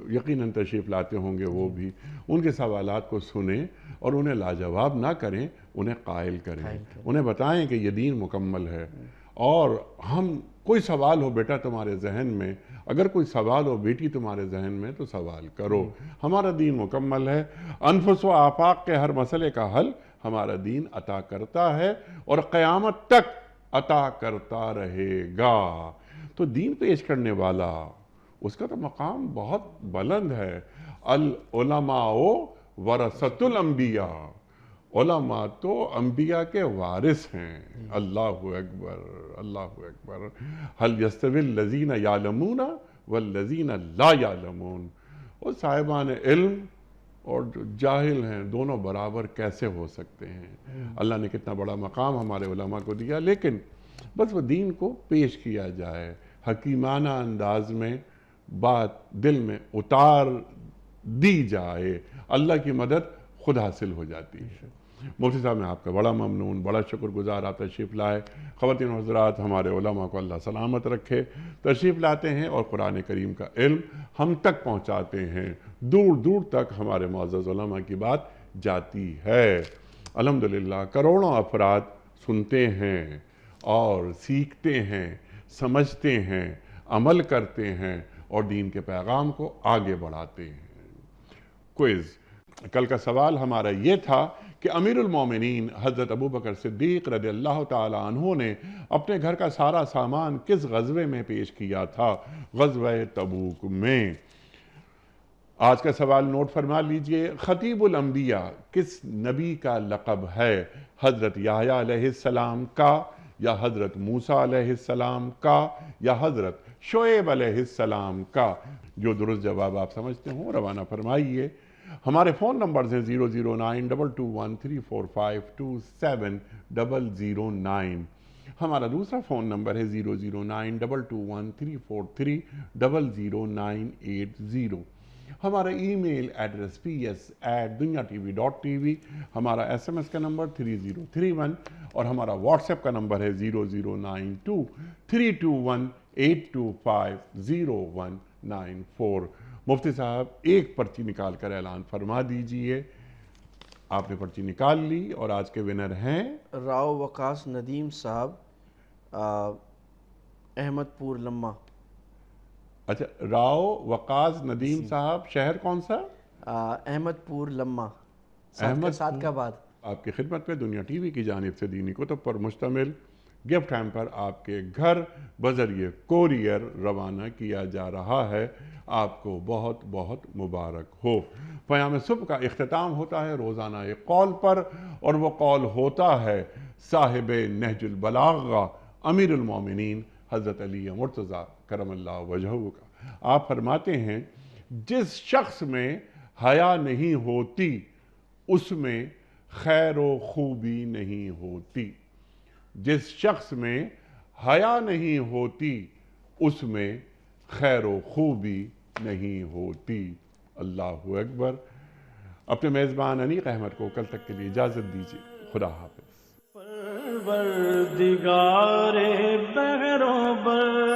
یقیناً تشریف لاتے ہوں گے، وہ بھی ان کے سوالات کو سنیں اور انہیں لاجواب نہ کریں، انہیں قائل کریں، انہیں بتائیں کہ یہ دین مکمل ہے۔ اور ہم، کوئی سوال ہو بیٹا تمہارے ذہن میں، اگر کوئی سوال ہو بیٹی تمہارے ذہن میں تو سوال کرو، ہمارا دین مکمل ہے۔ انفس و آفاق کے ہر مسئلے کا حل ہمارا دین عطا کرتا ہے اور قیامت تک عطا کرتا رہے گا۔ تو دین پیش کرنے والا، اس کا تو مقام بہت بلند ہے۔ العلماء ورثۃ الانبیاء، علماء تو انبیاء کے وارث ہیں۔ اللہ اکبر، اللہ اکبر۔ هل يستوي الذین یعلمون والذین لا یعلمون، اور صاحبان علم اور جو جاہل ہیں دونوں برابر کیسے ہو سکتے ہیں؟ اللہ نے کتنا بڑا مقام ہمارے علماء کو دیا، لیکن بس وہ دین کو پیش کیا جائے، حکیمانہ انداز میں بات دل میں اتار دی جائے، اللہ کی مدد خود حاصل ہو جاتی ہے۔ مفتی صاحب میں آپ کا بڑا ممنون، بڑا شکر گزار، آپ تشریف لائے۔ خواتین و حضرات، ہمارے علماء کو اللہ سلامت رکھے، تشریف لاتے ہیں اور قرآن کریم کا علم ہم تک پہنچاتے ہیں، دور دور تک ہمارے معزز علماء کی بات جاتی ہے۔ الحمدللہ کروڑوں افراد سنتے ہیں اور سیکھتے ہیں، سمجھتے ہیں، عمل کرتے ہیں اور دین کے پیغام کو آگے بڑھاتے ہیں۔ کوئز، کل کا سوال ہمارا یہ تھا کہ امیر المومنین حضرت ابوبکر صدیق رضی اللہ تعالی عنہ نے اپنے گھر کا سارا سامان کس غزوے میں پیش کیا تھا؟ غزوہ تبوک میں۔ آج کا سوال نوٹ فرما لیجئے، خطیب الانبیاء کس نبی کا لقب ہے؟ حضرت یحییٰ علیہ السلام کا، یا حضرت موسیٰ علیہ السلام کا، یا حضرت شعیب علیہ السلام کا؟ جو درست جواب آپ سمجھتے ہوں روانہ فرمائیے۔ ہمارے فون نمبرز ہیں 0092213452709۔ ہمارا دوسرا فون نمبر ہے 0092213450980۔ ہمارا ای میل ایڈریس ps@dunyatv.tv، ہمارا SMS کا نمبر 3031، اور ہمارا واٹس ایپ کا نمبر ہے 009232182509194۔ مفتی صاحب ایک پرچی نکال کر اعلان فرما دیجئے۔ آپ نے پرچی نکال لی اور آج کے ونر ہیں راؤ وقاص ندیم صاحب، احمد پور لمہ۔ اچھا، راؤ وقاص ندیم صاحب، شہر کون سا؟ احمد پور لمہ، احمد ساتھ کا بعد۔ آپ کی خدمت میں دنیا ٹی وی کی جانب سے دینی کتب پر مشتمل گفٹ ہیمپر آپ کے گھر بذریعہ کوریئر روانہ کیا جا رہا ہے۔ آپ کو بہت بہت مبارک ہو۔ پیام صبح کا اختتام ہوتا ہے روزانہ ایک قول پر، اور وہ قول ہوتا ہے صاحب نہج البلاغہ امیر المومنین حضرت علی مرتضیٰ کرم اللہ وجہہ کا۔ آپ فرماتے ہیں، جس شخص میں حیا نہیں ہوتی اس میں خیر و خوبی نہیں ہوتی۔ جس شخص میں حیا نہیں ہوتی اس میں خیر و خوبی نہیں ہوتی۔ اللہ اکبر۔ اپنے میزبان انیق احمد کو کل تک کے لیے اجازت دیجیے۔ خدا حافظ۔ پروردگار بحروں پر